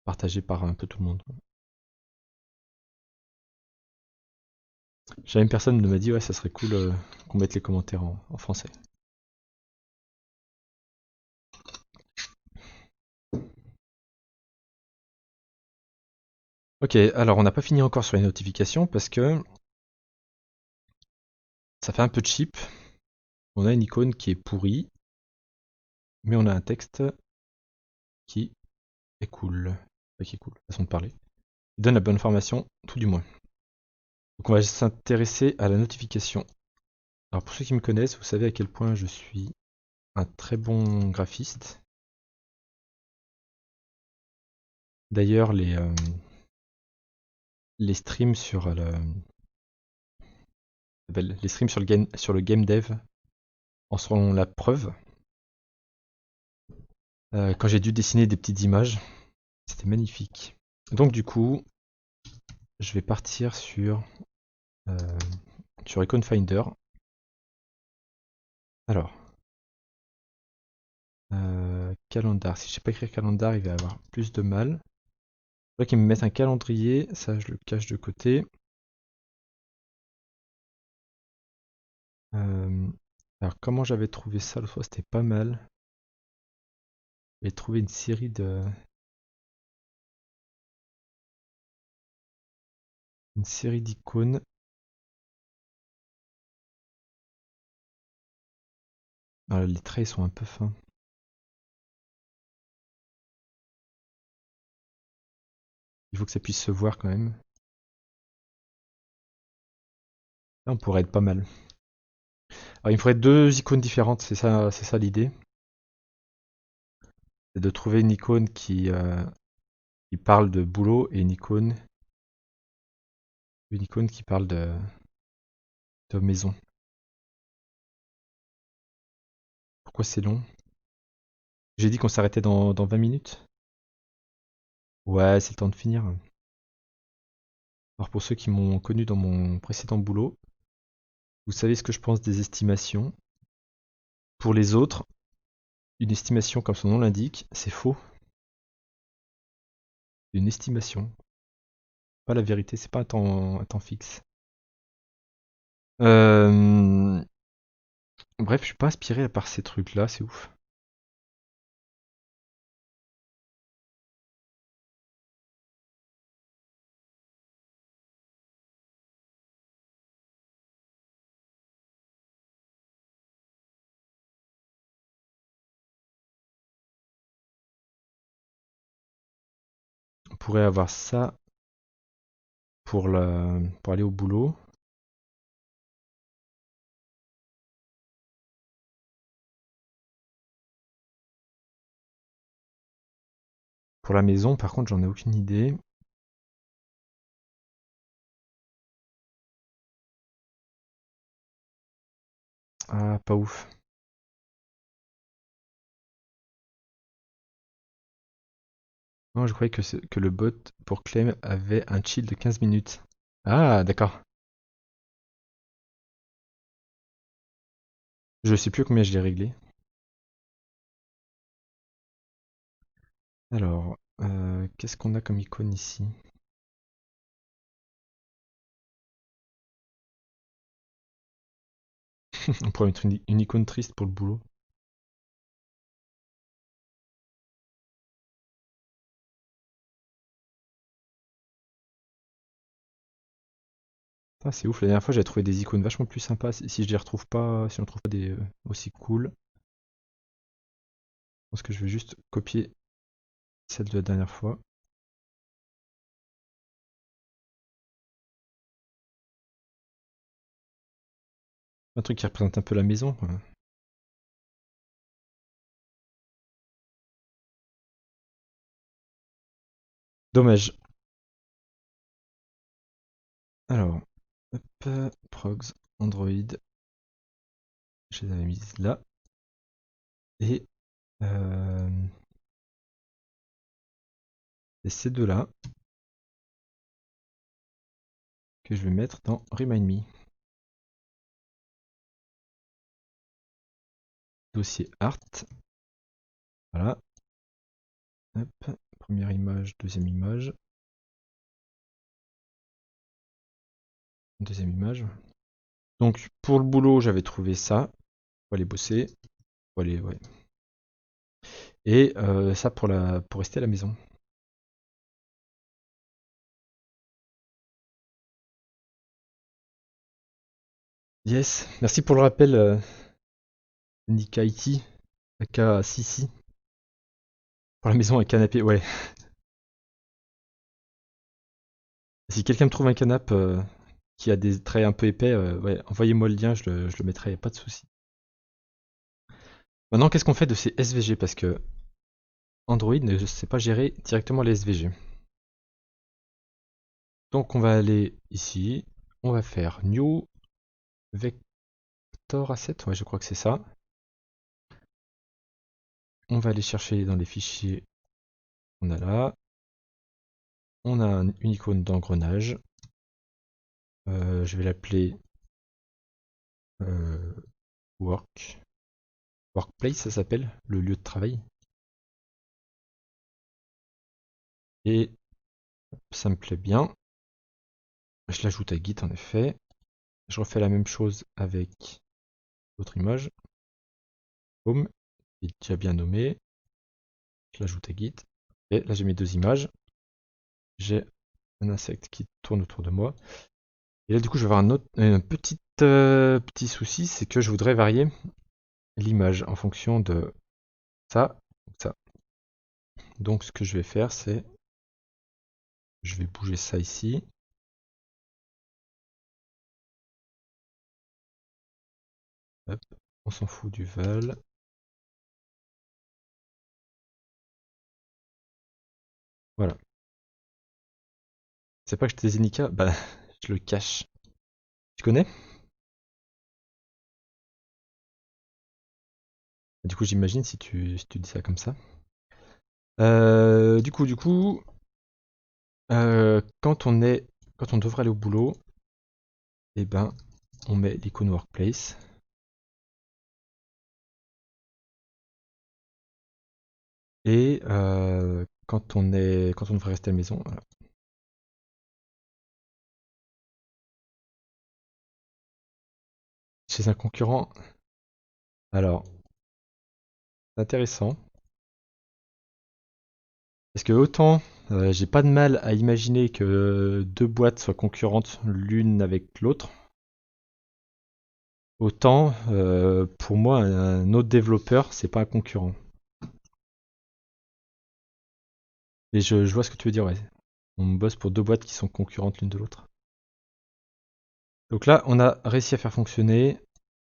partagée par un peu tout le monde. Jamais une personne ne m'a dit ouais, ça serait cool qu'on mette les commentaires en français. Ok, alors on n'a pas fini encore sur les notifications parce que ça fait un peu cheap. On a une icône qui est pourrie, mais on a un texte qui est cool. Enfin, qui est cool, façon de parler. Il donne la bonne information, tout du moins. Donc on va s'intéresser à la notification. Alors pour ceux qui me connaissent, vous savez à quel point je suis un très bon graphiste. D'ailleurs, les streams les streams sur le game dev en seront la preuve. Quand j'ai dû dessiner des petites images, c'était magnifique. Donc du coup, je vais partir euh, sur Icon Finder. Alors, calendar. Si je sais pas écrire calendar, il va avoir plus de mal. Je vois qu'ils me mettent un calendrier, ça je le cache de côté. Euh, alors comment j'avais trouvé ça l'autre fois, c'était pas mal. J'ai trouvé une série d'icônes. Ah, les traits sont un peu fins. Il faut que ça puisse se voir quand même. Là, on pourrait être pas mal. Alors, il me faudrait deux icônes différentes, c'est ça l'idée. C'est de trouver une icône qui parle de boulot et une icône qui parle de maison. Pourquoi c'est long? J'ai dit qu'on s'arrêtait dans 20 minutes? Ouais, c'est le temps de finir. Alors pour ceux qui m'ont connu dans mon précédent boulot, vous savez ce que je pense des estimations. Pour les autres, une estimation, comme son nom l'indique, c'est faux. Une estimation, pas la vérité, c'est pas un temps fixe. Euh, Bref, je suis pas inspiré à part ces trucs-là, c'est ouf. On pourrait avoir ça pour aller au boulot. Pour la maison, par contre, j'en ai aucune idée. Ah, pas ouf. Non, je croyais que le bot pour Claim avait un chill de 15 minutes. Ah, d'accord. Je sais plus combien je l'ai réglé. Alors, qu'est-ce qu'on a comme icône ici? On pourrait mettre une icône triste pour le boulot. Ah, c'est ouf, la dernière fois j'avais trouvé des icônes vachement plus sympas. Si je les retrouve pas, si on trouve pas des aussi cool, je pense que je vais juste copier celle de la dernière fois. Un truc qui représente un peu la maison, quoi. Dommage. Alors, hop, progs, Android, je les avais mises là. Et, euh, et ces deux-là que je vais mettre dans Remind Me. Dossier Art. Voilà. Hop, première image, deuxième image. Deuxième image. Donc pour le boulot, j'avais trouvé ça. Faut aller bosser. Faut aller, ouais. Et ça pour rester à la maison. Yes, merci pour le rappel, Nika Iti, aka Sisi. Pour la maison, un canapé, ouais. Si quelqu'un me trouve un canapé qui a des traits un peu épais, ouais, envoyez-moi le lien, je le mettrai, pas de souci. Maintenant, qu'est-ce qu'on fait de ces SVG? Parce que Android ne sait pas gérer directement les SVG. Donc on va aller ici, on va faire New Vector Asset, ouais je crois que c'est ça. on va aller chercher dans les fichiers qu'on a là. On a une icône d'engrenage. Je vais l'appeler Workplace, ça s'appelle, le lieu de travail. Et ça me plaît bien. Je l'ajoute à Git en effet. Je refais la même chose avec l'autre image. Home, il est déjà bien nommé. Je l'ajoute à Git. Et là j'ai mes deux images. J'ai un insecte qui tourne autour de moi. Et là du coup je vais avoir un petit souci, c'est que je voudrais varier l'image en fonction de ça ou ça. Donc ce que je vais faire c'est, je vais bouger ça ici. Hop, on s'en fout du val. Voilà. C'est pas que je t'ai Zenica, bah je le cache. Tu connais? Du coup j'imagine si tu dis ça comme ça. Du coup, quand on devrait aller au boulot, eh ben, on met l'icône Workplace. Et quand on devrait rester à la maison, voilà. Chez un concurrent, alors, c'est intéressant. Parce que autant j'ai pas de mal à imaginer que deux boîtes soient concurrentes l'une avec l'autre, autant pour moi un autre développeur c'est pas un concurrent. Et je vois ce que tu veux dire, ouais. On bosse pour deux boîtes qui sont concurrentes l'une de l'autre. Donc là, on a réussi à faire fonctionner.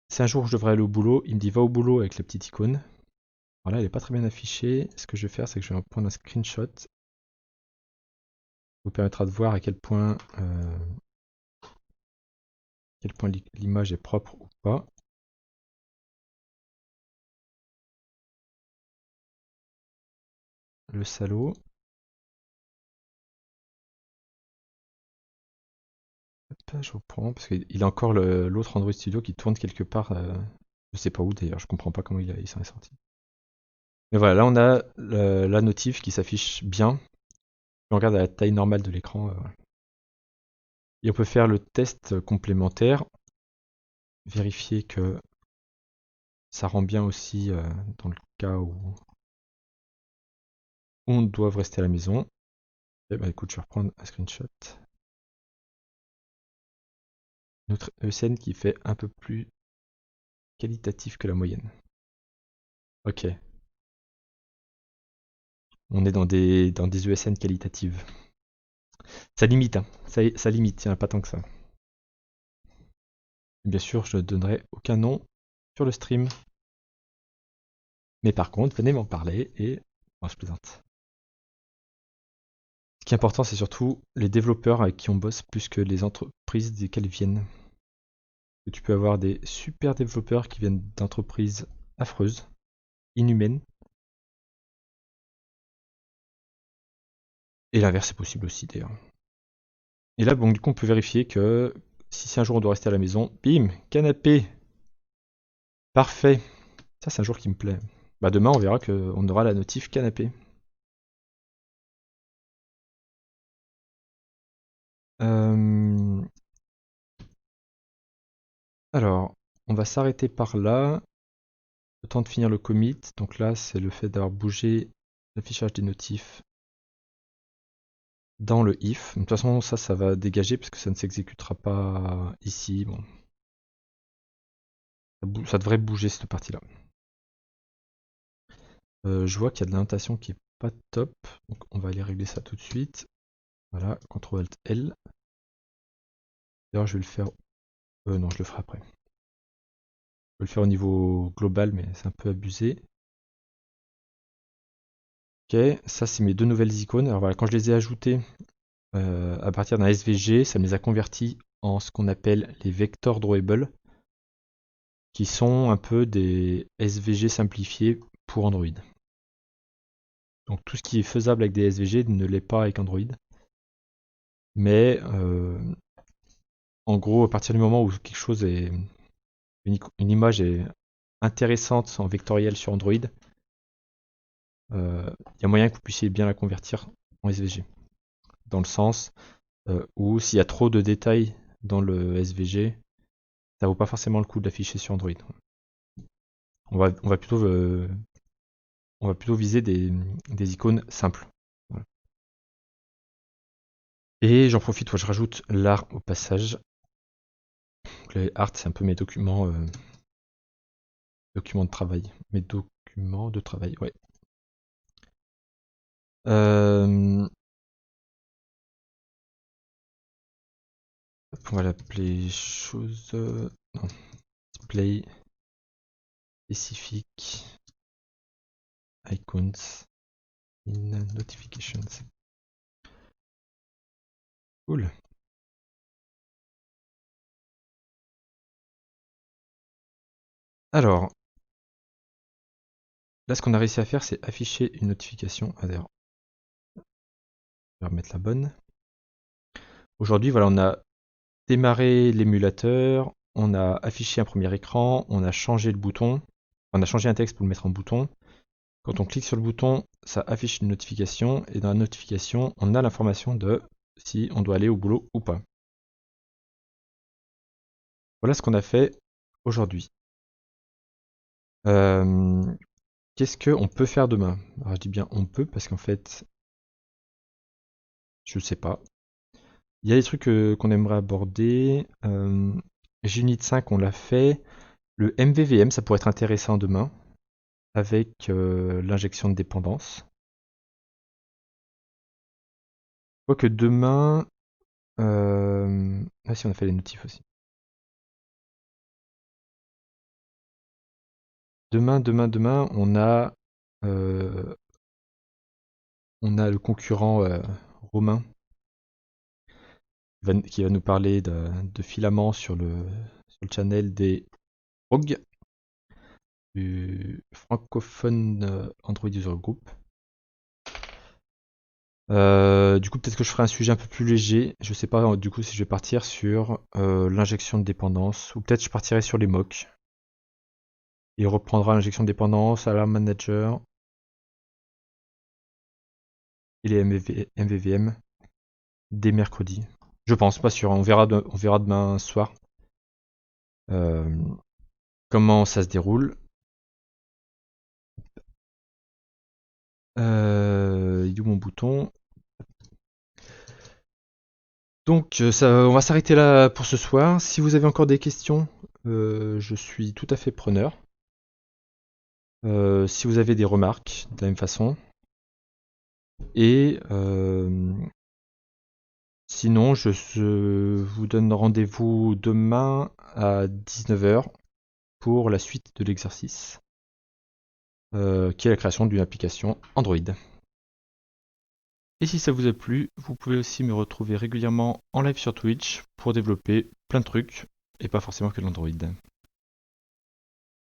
C'est un jour où je devrais aller au boulot. Il me dit va au boulot avec la petite icône. Voilà, elle n'est pas très bien affichée. Ce que je vais faire, c'est que je vais en prendre un screenshot. Ça vous permettra de voir à quel point l'image est propre ou pas. Le salaud. Hop, je reprends parce qu'il a encore l'autre Android Studio qui tourne quelque part. Je sais pas où d'ailleurs, je comprends pas comment il s'en est sorti. Mais voilà, là on a la notif qui s'affiche bien. On regarde à la taille normale de l'écran. Et on peut faire le test complémentaire, vérifier que ça rend bien aussi dans le cas où on doit rester à la maison. Et bah écoute, je vais reprendre un screenshot. Notre ESN qui fait un peu plus qualitatif que la moyenne. Ok. On est dans des ESN qualitatives. Ça limite, hein. Ça limite, il n'y en a pas tant que ça. Bien sûr, je ne donnerai aucun nom sur le stream. Mais par contre, venez m'en parler et... Oh, je plaisante. Ce qui est important, c'est surtout les développeurs avec qui on bosse plus que les entreprises desquelles ils viennent. Tu peux avoir des super développeurs qui viennent d'entreprises affreuses, inhumaines. Et l'inverse est possible aussi d'ailleurs. Et là, bon, du coup, on peut vérifier que si un jour on doit rester à la maison, bim, canapé, parfait. Ça, c'est un jour qui me plaît. Bah demain, on verra qu'on aura la notif canapé. Euh, Alors, on va s'arrêter par là. Le temps de finir le commit. Donc là, c'est le fait d'avoir bougé l'affichage des notifs dans le if. De toute façon, ça va dégager parce que ça ne s'exécutera pas ici. Bon, ça devrait bouger cette partie-là. Je vois qu'il y a de l'annotation qui est pas top. Donc on va aller régler ça tout de suite. Voilà, CTRL ALT L. D'ailleurs, je vais le faire. Non, je le ferai après. Je vais le faire au niveau global, mais c'est un peu abusé. Ok, ça c'est mes deux nouvelles icônes. Alors voilà, quand je les ai ajoutées à partir d'un SVG, ça me les a convertis en ce qu'on appelle les vectors drawable, qui sont un peu des SVG simplifiés pour Android. Donc tout ce qui est faisable avec des SVG ne l'est pas avec Android. Mais en gros, à partir du moment où quelque chose est une image est intéressante en vectoriel sur Android, il y a moyen que vous puissiez bien la convertir en SVG. Dans le sens où s'il y a trop de détails dans le SVG, ça vaut pas forcément le coup de l'afficher sur Android. On va plutôt viser des icônes simples. Voilà. Et j'en profite, je rajoute l'art au passage. Donc, les art, c'est un peu mes documents de travail. Mes documents de travail, ouais. On va l'appeler chose. Non, display spécifique icons in notifications. Cool. Alors, là, ce qu'on a réussi à faire, c'est afficher une notification. Ah, d'ailleurs, je vais remettre la bonne. Aujourd'hui, voilà, on a démarré l'émulateur, on a affiché un premier écran, on a changé le bouton, on a changé un texte pour le mettre en bouton. Quand on clique sur le bouton, ça affiche une notification, et dans la notification, on a l'information de si on doit aller au boulot ou pas. Voilà ce qu'on a fait aujourd'hui. Qu'est-ce qu'on peut faire demain? Alors, je dis bien on peut parce qu'en fait, je ne sais pas. Il y a des trucs qu'on aimerait aborder. Junit 5, on l'a fait. Le MVVM, ça pourrait être intéressant demain avec l'injection de dépendance. Quoique demain. Ah si, on a fait les notifs aussi. Demain, on a le concurrent Romain qui va nous parler de filaments sur le channel des OG, du francophone Android User Group. Du coup, peut-être que je ferai un sujet un peu plus léger. Je sais pas du coup si je vais partir sur l'injection de dépendance ou peut-être je partirai sur les mocks. Il reprendra l'injection de dépendance, Alarm Manager et les MVVM dès mercredi. Je pense, pas sûr. On verra demain soir comment ça se déroule. Il est où mon bouton? Donc, on va s'arrêter là pour ce soir. Si vous avez encore des questions, je suis tout à fait preneur. Si vous avez des remarques, de la même façon. Et sinon, je vous donne rendez-vous demain à 19h pour la suite de l'exercice, qui est la création d'une application Android. Et si ça vous a plu, vous pouvez aussi me retrouver régulièrement en live sur Twitch pour développer plein de trucs, et pas forcément que l'Android.